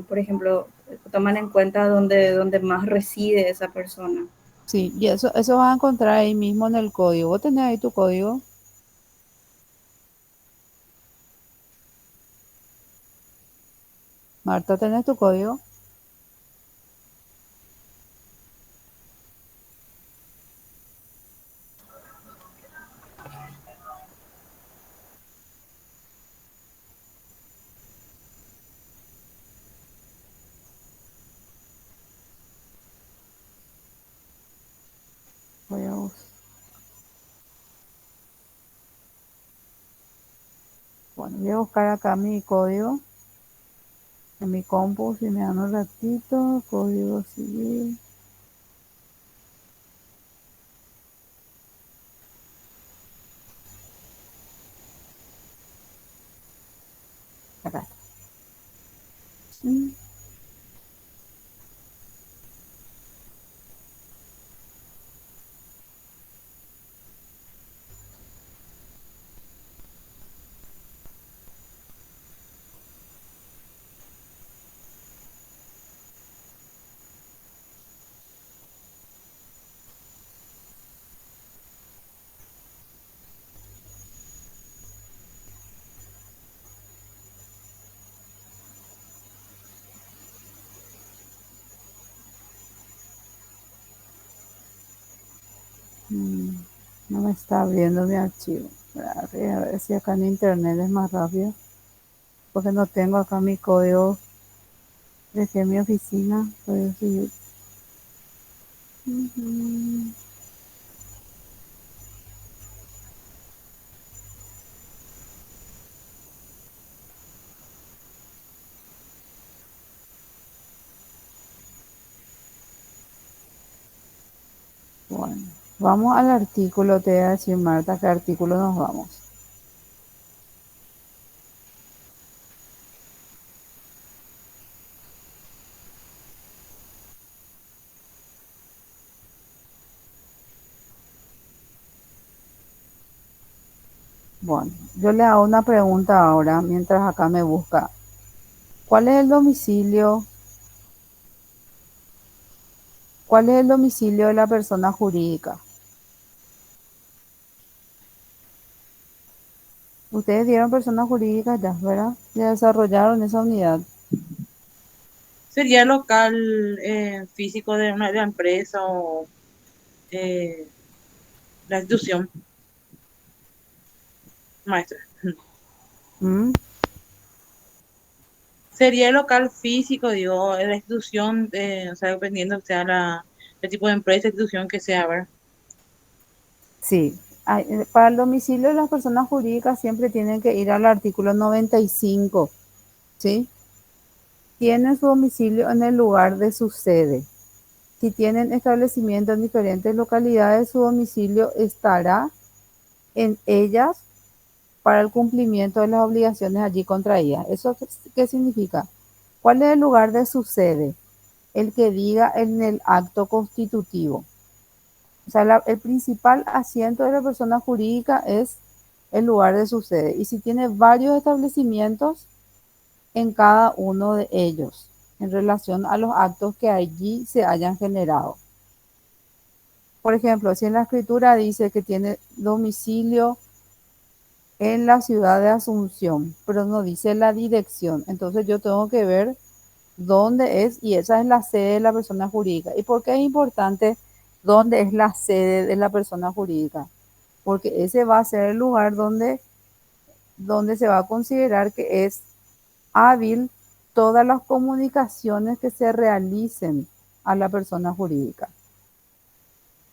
por ejemplo, toman en cuenta donde más reside esa persona. sí, y eso vas a encontrar ahí mismo en el código. ¿Vos tenés ahí tu código? Marta, ¿tenés tu código? Voy a, bueno, voy a buscar acá mi código en mi compu, si me dan un ratito, código civil. Acá está. Mm, mm, no me está abriendo mi archivo. A ver si acá en internet es más rápido, porque no tengo acá mi código. Dejé mi oficina, código civil. Ujú. Bueno, vamos al artículo, te voy a decir, Marta, ¿qué artículo nos vamos? Bueno, yo le hago una pregunta ahora, mientras acá me busca. ¿Cuál es el domicilio? ¿Cuál es el domicilio de la persona jurídica? Ustedes dieron persona jurídica ya, ¿verdad? Ya desarrollaron esa unidad. Sería local físico de una de la empresa o eh, la institución maestra. ¿Mm? Sería el local físico, digo, de la institución, o sea, dependiendo que sea el tipo de empresa, institución que sea, ¿verdad? Sí. Para el domicilio de las personas jurídicas siempre tienen que ir al artículo 95, ¿sí? Tienen su domicilio en el lugar de su sede. Si tienen establecimiento en diferentes localidades, su domicilio estará en ellas para el cumplimiento de las obligaciones allí contraídas. ¿Eso qué significa? ¿Cuál es el lugar de su sede? El que diga en el acto constitutivo. O sea, el principal asiento de la persona jurídica es el lugar de su sede. Y si tiene varios establecimientos en cada uno de ellos, en relación a los actos que allí se hayan generado. Por ejemplo, si en la escritura dice que tiene domicilio en la ciudad de Asunción, pero no dice la dirección, entonces yo tengo que ver dónde es, y esa es la sede de la persona jurídica. ¿Y por qué es importante dónde es la sede de la persona jurídica? Porque ese va a ser el lugar donde se va a considerar que es hábil todas las comunicaciones que se realicen a la persona jurídica.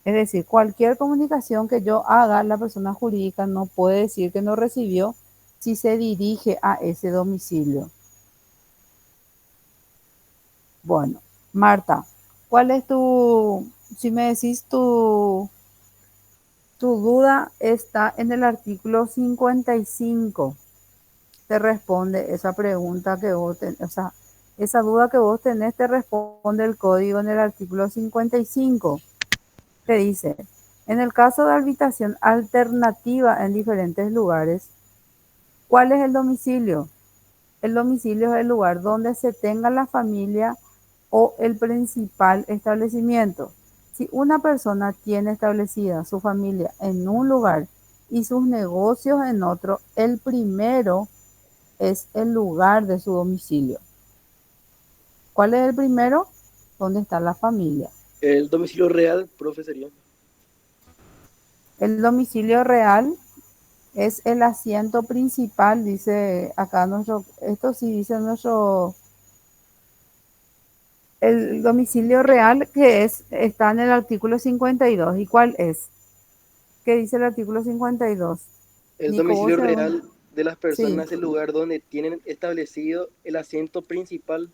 Es decir, cualquier comunicación que yo haga, la persona jurídica no puede decir que no recibió si se dirige a ese domicilio. Bueno, Marta, ¿cuál es si me decís tu duda está en el artículo 55? Te responde esa pregunta que vos tenés, o sea, esa duda que vos tenés te responde el código en el artículo 55. Te dice, en el caso de habitación alternativa en diferentes lugares, ¿cuál es el domicilio? El domicilio es el lugar donde se tenga la familia o el principal establecimiento. Si una persona tiene establecida su familia en un lugar y sus negocios en otro, el primero es el lugar de su domicilio. ¿Cuál es el primero? ¿Dónde está la familia? El domicilio real, profe, sería. El domicilio real es el asiento principal, dice acá esto sí dice el domicilio real está en el artículo 52. ¿Y cuál es? ¿Qué dice el artículo 52? El Nico, vos domicilio según. real de las Sí, personas es el lugar donde tienen establecido el asiento principal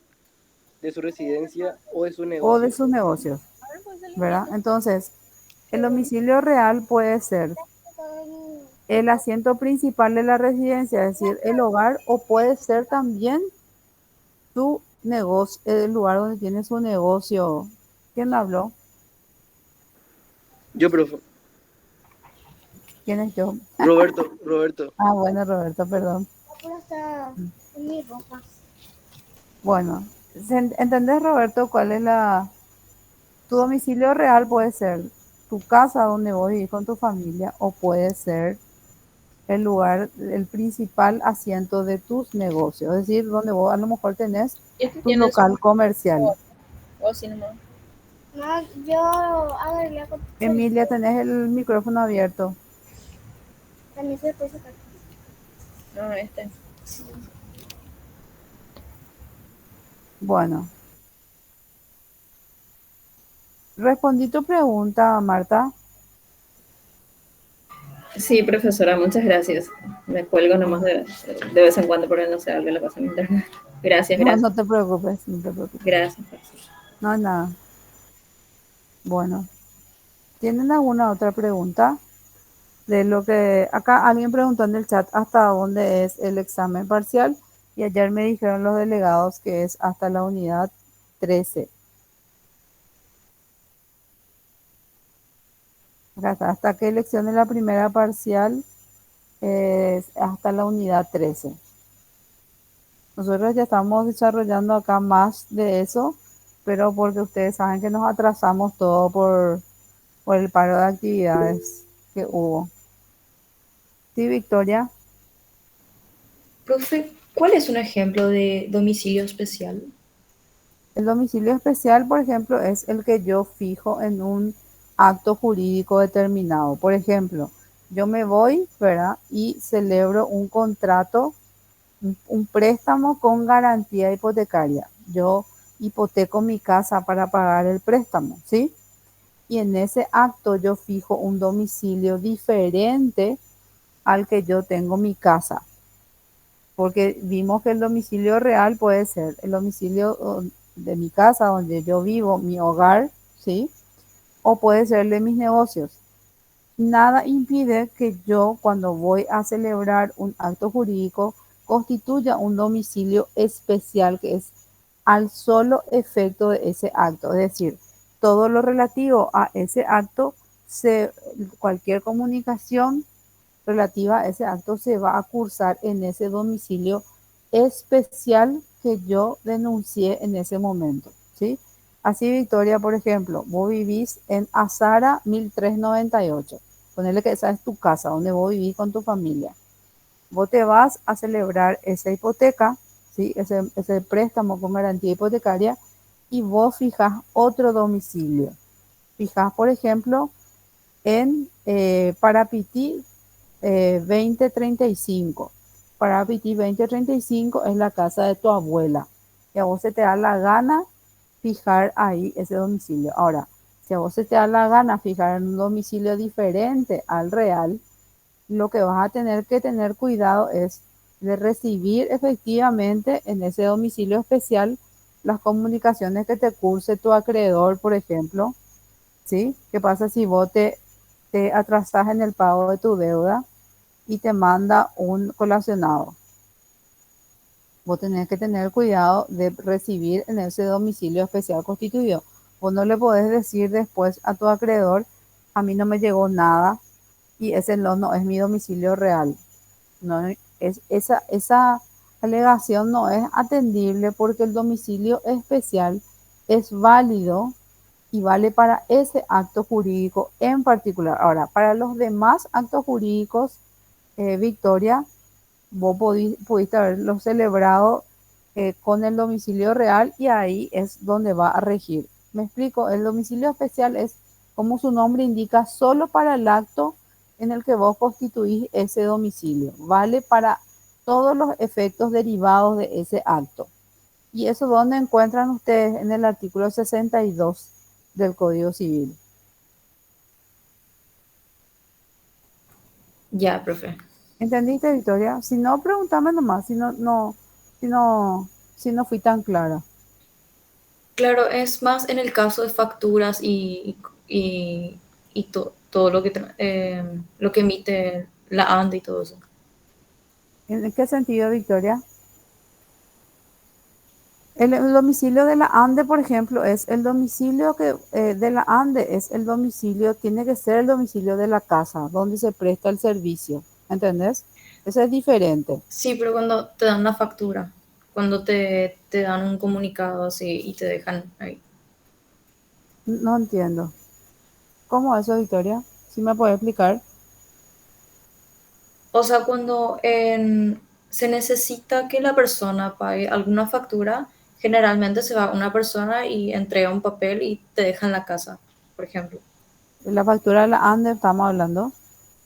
de su residencia o de su o de negocio. sus negocios, ¿verdad? Entonces, el domicilio real puede ser el asiento principal de la residencia, es decir, el hogar, o puede ser también tu negocio, el lugar donde tiene su negocio. ¿Quién habló? Yo, profe. ¿Quién es yo? Roberto. Ah, bueno, Roberto, perdón. Bueno, ¿entendés, Roberto, cuál es tu domicilio real? Puede ser tu casa donde vos vivís con tu familia, o puede ser el lugar, el principal asiento de tus negocios, es decir, donde vos a lo mejor tenés Este tu tiene local su... comercial. O si no. No, yo agarré con Emilia, tenés el micrófono abierto. también se puede sacar. No, este. Bueno, respondí tu pregunta, Marta. Sí, profesora, muchas gracias. Me cuelgo nomás de vez en cuando porque no sé, algo le pasa a mi internet. Gracias, No, gracias. no te preocupes, no te preocupes. Gracias, profesora. No, nada. Bueno, ¿tienen alguna otra pregunta? De lo que acá alguien preguntó en el chat hasta dónde es el examen parcial, y ayer me dijeron los delegados que es hasta la unidad 13. Acá está, hasta que eleccione la primera parcial es hasta la unidad 13. Nosotros ya estamos desarrollando acá más de eso, pero porque ustedes saben que nos atrasamos todo por el paro de actividades que hubo. Sí, Victoria. Profe, ¿cuál es un ejemplo de domicilio especial? El domicilio especial, por ejemplo, es el que yo fijo en un acto jurídico determinado. Por ejemplo, yo me voy, ¿verdad? Y celebro un contrato, un préstamo con garantía hipotecaria. Yo hipoteco mi casa para pagar el préstamo, ¿sí? Y en ese acto yo fijo un domicilio diferente al que yo tengo mi casa. Porque vimos que el domicilio real puede ser el domicilio de mi casa, donde yo vivo, mi hogar, ¿sí? O puede ser el de mis negocios. Nada impide que yo, cuando voy a celebrar un acto jurídico, constituya un domicilio especial que es al solo efecto de ese acto. Es decir, todo lo relativo a ese acto, cualquier comunicación relativa a ese acto se va a cursar en ese domicilio especial que yo denuncié en ese momento, ¿sí? Así, Victoria, por ejemplo, vos vivís en Azara 1398. Ponele que esa es tu casa, donde vos vivís con tu familia. Vos te vas a celebrar esa hipoteca, ¿sí? Ese préstamo con garantía hipotecaria, y vos fijas otro domicilio. Fijas, por ejemplo, en Parapití 2035. Parapití 2035 es la casa de tu abuela. Y a vos se te da la gana fijar ahí ese domicilio. Ahora, si a vos se te da la gana fijar en un domicilio diferente al real, lo que vas a tener que tener cuidado es de recibir efectivamente en ese domicilio especial las comunicaciones que te curse tu acreedor, por ejemplo, ¿sí? ¿Qué pasa si vos te atrasas en el pago de tu deuda y te manda un colacionado? Vos tenés que tener cuidado de recibir en ese domicilio especial constituido. Vos no le podés decir después a tu acreedor, a mí no me llegó nada y ese no es mi domicilio real. No es, esa alegación no es atendible porque el domicilio especial es válido y vale para ese acto jurídico en particular. Ahora, para los demás actos jurídicos, Victoria, vos pudiste haberlo celebrado con el domicilio real y ahí es donde va a regir. Me explico, el domicilio especial es, como su nombre indica, solo para el acto en el que vos constituís ese domicilio. Vale para todos los efectos derivados de ese acto. ¿Y eso dónde encuentran ustedes? En el artículo 62 del Código Civil. Ya, profe. ¿Entendiste, Victoria? Si no, pregúntame nomás, si no fui tan clara. Claro, es más en el caso de facturas y todo lo que emite la ANDE y todo eso. ¿En qué sentido, Victoria? El domicilio de la ANDE, por ejemplo, es el domicilio de la ANDE, es el domicilio, tiene que ser el domicilio de la casa, donde se presta el servicio, ¿entendés? Eso es diferente. Sí, pero cuando te dan una factura, cuando te dan un comunicado así y te dejan ahí. No entiendo. ¿Cómo eso, Victoria? ¿Sí me puede explicar? O sea, cuando se necesita que la persona pague alguna factura, generalmente se va una persona y entrega un papel y te deja en la casa, por ejemplo. La factura de la ANDE estamos hablando.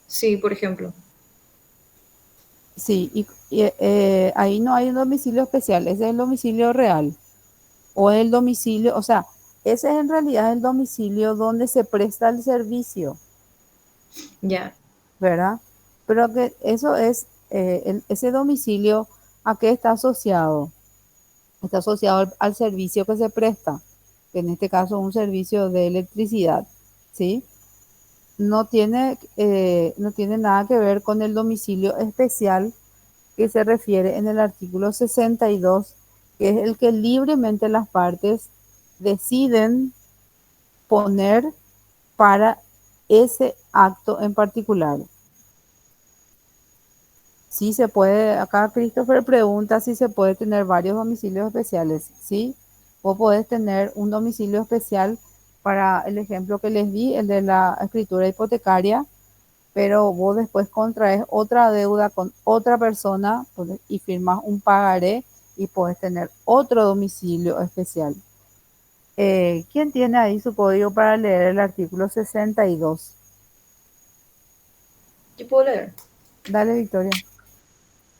Sí, por ejemplo. Sí, ahí no hay un domicilio especial, ese es el domicilio real. O el domicilio, o sea, ese es en realidad el domicilio donde se presta el servicio, Ya. ¿verdad? Pero que eso es, ese domicilio, ¿a qué está asociado? Está asociado al servicio que se presta, que en este caso es un servicio de electricidad, ¿sí? No tiene nada que ver con el domicilio especial que se refiere en el artículo 62, que es el que libremente las partes deciden poner para ese acto en particular. Sí se puede, acá Christopher pregunta si se puede tener varios domicilios especiales. Sí, vos podés tener un domicilio especial para el ejemplo que les di, el de la escritura hipotecaria, pero vos después contraes otra deuda con otra persona y firmas un pagaré y podés tener otro domicilio especial. ¿Quién tiene ahí su código para leer el artículo 62? Yo puedo leer. Dale, Victoria.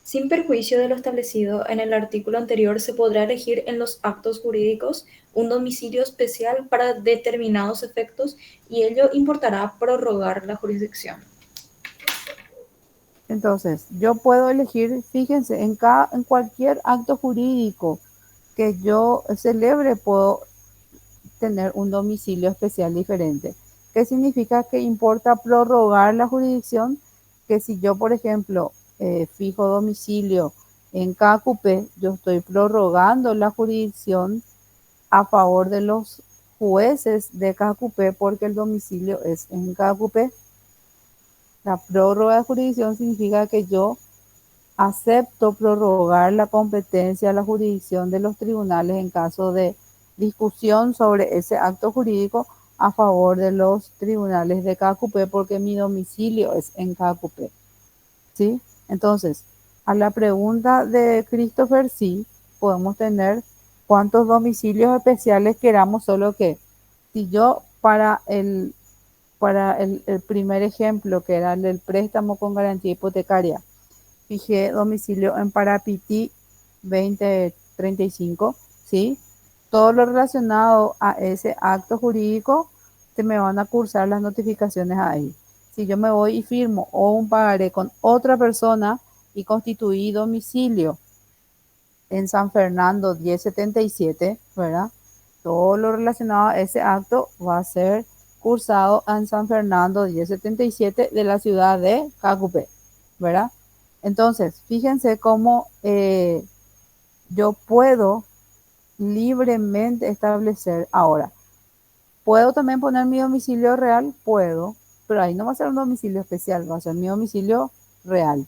Sin perjuicio de lo establecido en el artículo anterior, se podrá elegir en los actos jurídicos un domicilio especial para determinados efectos y ello importará prorrogar la jurisdicción. Entonces, yo puedo elegir, fíjense, en cualquier acto jurídico que yo celebre, puedo tener un domicilio especial diferente. ¿Qué significa que importa prorrogar la jurisdicción? Que si yo, por ejemplo, fijo domicilio en Cacupé, yo estoy prorrogando la jurisdicción a favor de los jueces de Cacupé porque el domicilio es en Cacupé. La prórroga de jurisdicción significa que yo acepto prorrogar la competencia de la jurisdicción de los tribunales en caso de discusión sobre ese acto jurídico a favor de los tribunales de cada cupé porque mi domicilio es en cada cupé. ¿Sí? Entonces, a la pregunta de Christopher, sí, podemos tener cuántos domicilios especiales queramos, solo que si yo para el primer ejemplo, que era el del préstamo con garantía hipotecaria, fijé domicilio en Parapití 2035, ¿sí? Todo lo relacionado a ese acto jurídico, se me van a cursar las notificaciones ahí. Si yo me voy y firmo o un pagaré con otra persona y constituí domicilio en San Fernando 1077, ¿verdad? Todo lo relacionado a ese acto va a ser cursado en San Fernando 1077 de la ciudad de Cacupé, ¿verdad? Entonces, fíjense cómo yo puedo libremente establecer ahora. ¿Puedo también poner mi domicilio real? Puedo, pero ahí no va a ser un domicilio especial, va a ser mi domicilio real.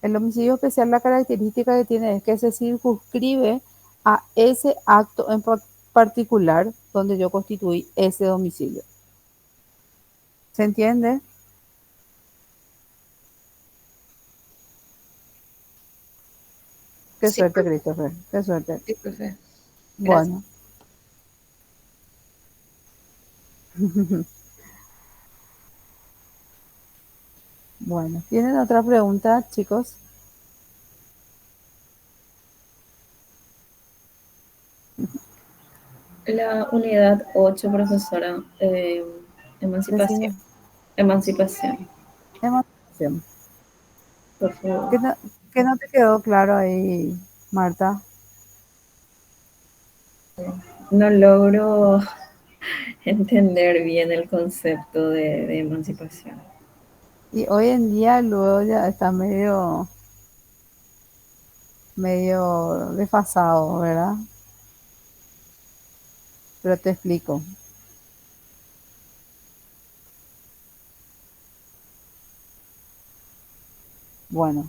El domicilio especial, la característica que tiene es que se circunscribe a ese acto en particular donde yo constituí ese domicilio. ¿Se entiende? Qué Sí, suerte, Christopher. Qué suerte. sí, profe. Gracias. Bueno. Bueno, ¿tienen otra pregunta, chicos? La unidad 8, profesora, emancipación. Decime. Emancipación, Emancipación. por favor. ¿Qué no te quedó claro ahí, Marta? No logro entender bien el concepto de emancipación. Y hoy en día luego ya está medio desfasado, ¿verdad? Pero te explico. Bueno,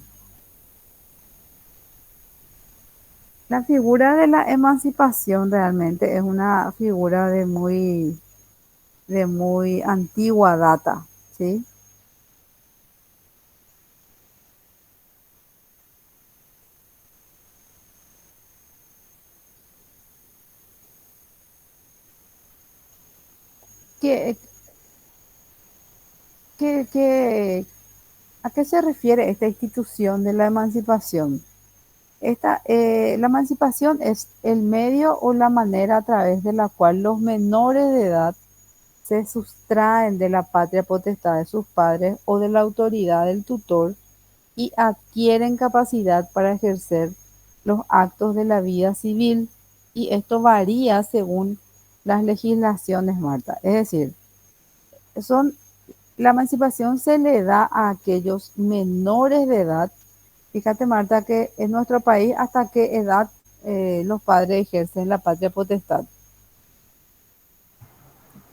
la figura de la emancipación realmente es una figura de muy antigua data, ¿sí? ¿Qué, a qué se refiere esta institución de la emancipación? La emancipación es el medio o la manera a través de la cual los menores de edad se sustraen de la patria potestad de sus padres o de la autoridad del tutor y adquieren capacidad para ejercer los actos de la vida civil. Y esto varía según las legislaciones, Marta. Es decir, son, la emancipación se le da a aquellos menores de edad. Fíjate, Marta, que en nuestro país, ¿hasta qué edad los padres ejercen la patria potestad?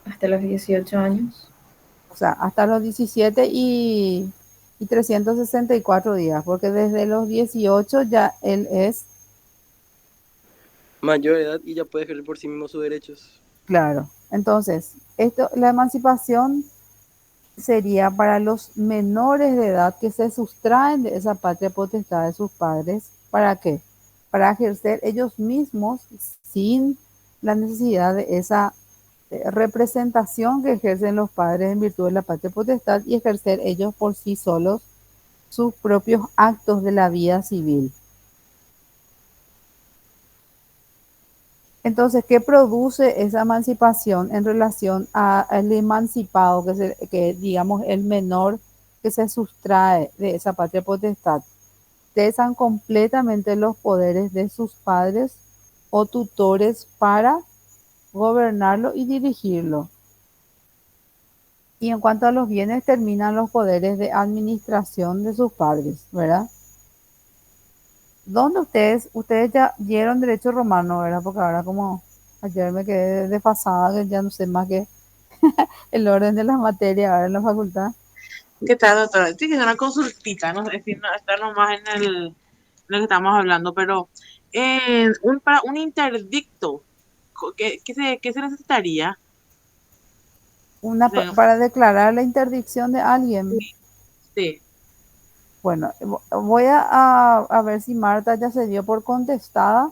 Hasta los 18 años. O sea, hasta los 17 y 364 días, porque desde los 18 ya él es, Mayor edad y ya puede ejercer por sí mismo sus derechos. claro. Entonces, la emancipación sería para los menores de edad que se sustraen de esa patria potestad de sus padres. ¿Para qué? Para ejercer ellos mismos sin la necesidad de esa representación que ejercen los padres en virtud de la patria potestad y ejercer ellos por sí solos sus propios actos de la vida civil. Entonces, ¿qué produce esa emancipación en relación al emancipado, que digamos el menor que se sustrae de esa patria potestad? Cesan completamente los poderes de sus padres o tutores para gobernarlo y dirigirlo. Y en cuanto a los bienes, terminan los poderes de administración de sus padres, ¿verdad? ¿Dónde ustedes ya dieron derecho romano, verdad? Porque ahora como ayer me quedé desfasada, que ya no sé más qué. el orden de las materias ahora en la facultad. ¿Qué tal, doctora? Sí, que es una consultita, no sé si no, está nomás en lo que estamos hablando, pero para un interdicto, ¿qué se necesitaría? O sea, Para declarar la interdicción de alguien. sí. Bueno, voy a ver si Marta ya se dio por contestada.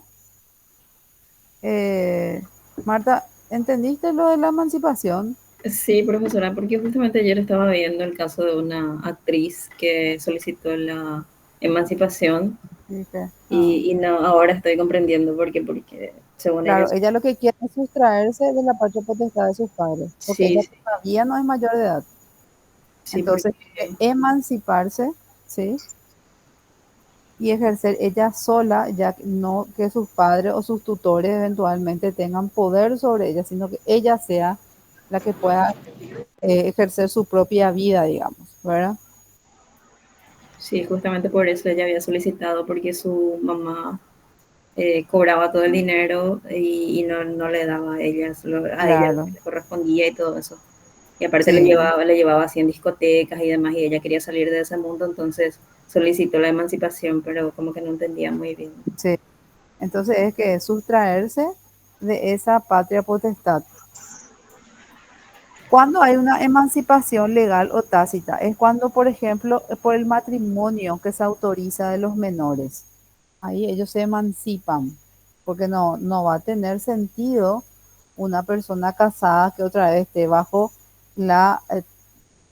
Marta, ¿entendiste lo de la emancipación? Sí, profesora, porque justamente ayer estaba viendo el caso de una actriz que solicitó la emancipación Dije, y no, ahora estoy comprendiendo porque según claro, ellos, ella lo que quiere es sustraerse de la patria potestad de sus padres, porque sí, ella sí, todavía no es mayor de edad. sí, porque Entonces, emanciparse, ¿sí? Y ejercer ella sola, ya que no que sus padres o sus tutores eventualmente tengan poder sobre ella, sino que ella sea la que pueda ejercer su propia vida, digamos, ¿verdad? sí, justamente por eso ella había solicitado, porque su mamá cobraba todo el dinero y no, no le daba a ella, solo a ella lo Claro, que le correspondía y todo eso. Y aparte sí, le llevaba así en discotecas y demás, y ella quería salir de ese mundo, entonces solicitó la emancipación, pero como que no entendía muy bien. sí. Entonces es que sustraerse de esa patria potestad. Cuando hay una emancipación legal o tácita, es cuando, por ejemplo, por el matrimonio que se autoriza de los menores. Ahí ellos se emancipan, porque no va a tener sentido una persona casada que otra vez esté bajo la,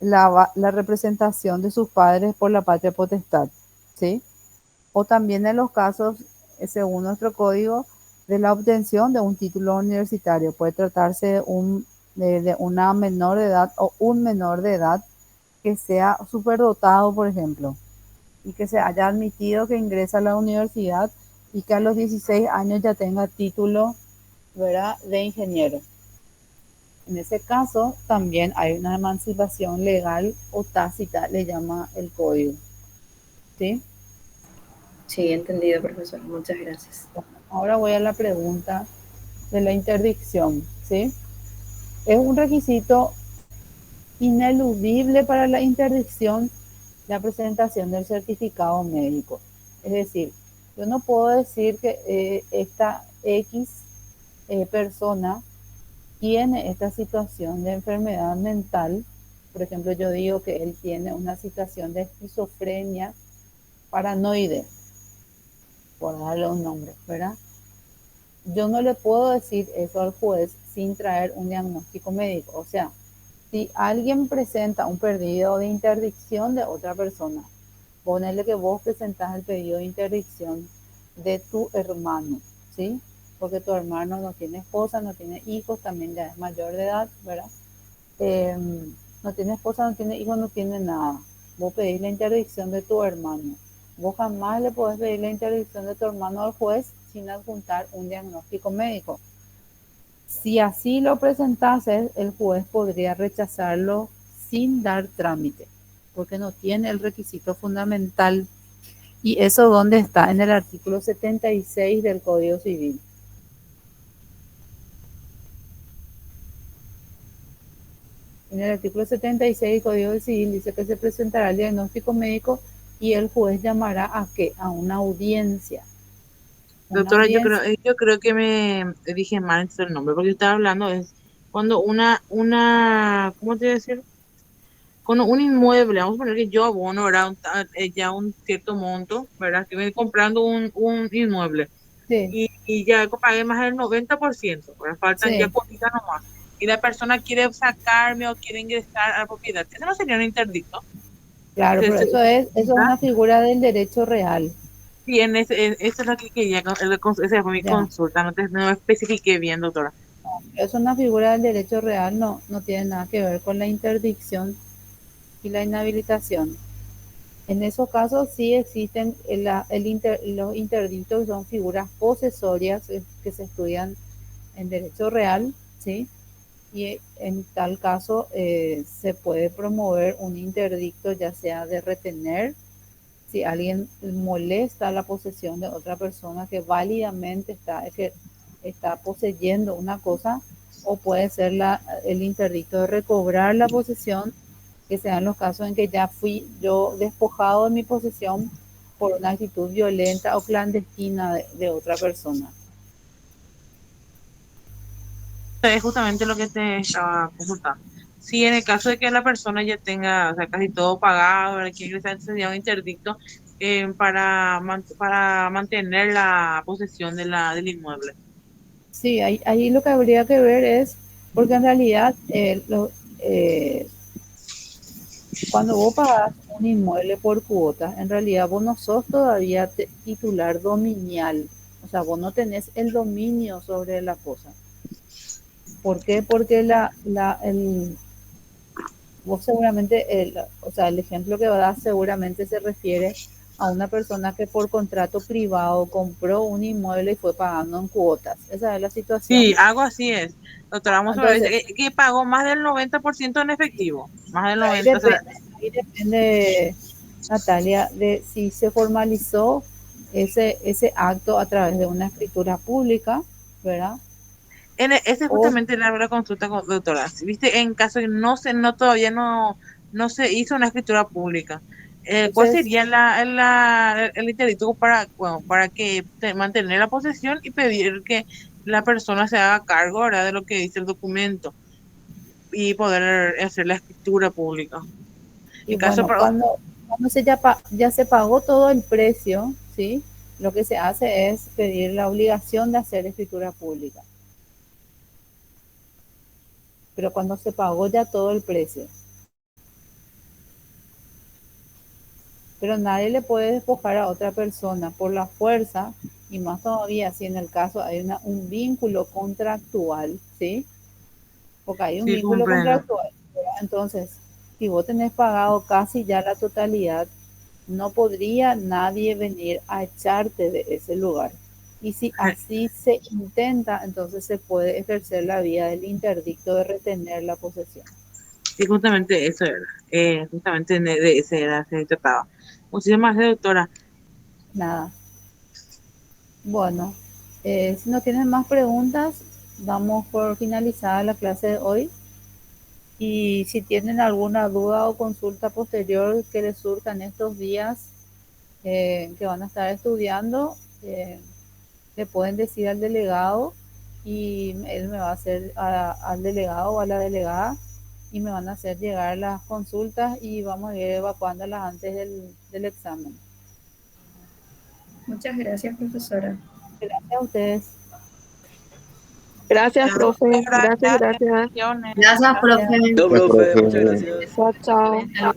la representación de sus padres por la patria potestad, ¿sí? O también en los casos, según nuestro código, de la obtención de un título universitario. Puede tratarse de una menor de edad o un menor de edad que sea superdotado, por ejemplo, y que se haya admitido que ingresa a la universidad y que a los 16 años ya tenga título, ¿verdad?, de ingeniero. En ese caso, también hay una emancipación legal o tácita, le llama el código, ¿sí? Sí, entendido, profesor. Muchas gracias. Ahora voy a la pregunta de la interdicción, ¿sí? Es un requisito ineludible para la interdicción la presentación del certificado médico. Es decir, yo no puedo decir que esta X persona tiene esta situación de enfermedad mental. Por ejemplo, yo digo que él tiene una situación de esquizofrenia paranoide, por darle un nombre, ¿verdad? Yo no le puedo decir eso al juez sin traer un diagnóstico médico. O sea, si alguien presenta un pedido de interdicción de otra persona, ponele que vos presentás el pedido de interdicción de tu hermano, ¿sí? Porque tu hermano no tiene esposa, no tiene hijos, también ya es mayor de edad, ¿verdad? Eh, no tiene esposa, no tiene hijos, no tiene nada. Vos pedís la interdicción de tu hermano. Vos jamás le podés pedir la interdicción de tu hermano al juez sin adjuntar un diagnóstico médico. Si así lo presentases, el juez podría rechazarlo sin dar trámite, porque no tiene el requisito fundamental. ¿Y eso dónde está? En el artículo 76 del Código Civil. En el artículo 76 del Código Civil dice que se presentará el diagnóstico médico y el juez llamará ¿a qué? A una audiencia. Una Doctora, audiencia. yo creo que me dije mal el nombre, porque yo estaba hablando es cuando ¿cómo te voy a decir? Cuando un inmueble, vamos a poner que yo abono, ¿verdad? Ya un cierto monto, ¿verdad? Que voy comprando un inmueble Sí, y ya pagué más del 90%, ¿verdad? Faltan ya sí. cositas nomás. Y la persona quiere sacarme o quiere ingresar a la propiedad. Eso no sería un interdicto. Claro, pero eso es ¿Ah? una figura del derecho real. Sí, eso es lo que quería, esa fue mi Ya. consulta, no especifiqué bien, doctora. Es una figura del derecho real, no tiene nada que ver con la interdicción y la inhabilitación. En esos casos sí existen los interdictos, que son figuras posesorias que se estudian en derecho real, ¿sí? Y en tal caso se puede promover un interdicto, ya sea de retener, si alguien molesta la posesión de otra persona que válidamente está poseyendo una cosa, o puede ser el interdicto de recobrar la posesión, que sean los casos en que ya fui yo despojado de mi posesión por una actitud violenta o clandestina de otra persona. Es justamente lo que te estaba consultando. Si en el caso de que la persona ya tenga, o sea, casi todo pagado, ¿verdad? Que ingresar sería un interdicto para mantener la posesión del inmueble. Sí, ahí lo que habría que ver es, porque en realidad cuando vos pagás un inmueble por cuotas, en realidad vos no sos todavía titular dominial, o sea, vos no tenés el dominio sobre la cosa. ¿Por qué? Porque vos seguramente, o sea, el ejemplo que das seguramente se refiere a una persona que por contrato privado compró un inmueble y fue pagando en cuotas. Esa es la situación. Sí, algo así es. Doctora, vamos a ver, Entonces, que pagó más del 90% en efectivo, más del ahí 90%, o sea, ahí depende, Natalia, de si se formalizó ese acto a través de una escritura pública, ¿verdad? ese es O justamente la consulta con doctora. Viste, en caso de que todavía no se hizo una escritura pública, ¿cuál entonces, sería el interdicto bueno, para que mantener la posesión y pedir que la persona se haga cargo, ¿verdad?, de lo que dice el documento y poder hacer la escritura pública? y En caso, bueno, cuando ya se pagó todo el precio, ¿sí? Lo que se hace es pedir la obligación de hacer escritura pública. Pero cuando se pagó ya todo el precio. Pero nadie le puede despojar a otra persona por la fuerza, y más todavía si en el caso hay un vínculo contractual, ¿sí? Porque hay un sí, vínculo comprendo. contractual, ¿verdad? Entonces, si vos tenés pagado casi ya la totalidad, no podría nadie venir a echarte de ese lugar. Y si así se intenta, entonces se puede ejercer la vía del interdicto de retener la posesión. Sí, justamente eso era. Justamente de ese era, se trataba. Muchísimas gracias, doctora. Nada. Bueno, si no tienen más preguntas, damos por finalizada la clase de hoy. Y si tienen alguna duda o consulta posterior que les surja en estos días que van a estar estudiando, le pueden decir al delegado y él me va a hacer al delegado o a la delegada y me van a hacer llegar las consultas y vamos a ir evacuándolas antes del examen. Muchas gracias, profesora. Gracias a ustedes. Gracias, Ya, profe. doctora, Gracias, gracias. bendiciones. Gracias, profe. Gracias. No, Sí, profe, profe. muchas gracias. Chao, chao. Hasta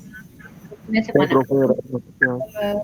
fin de Sí, semana. profe, gracias. Hasta luego.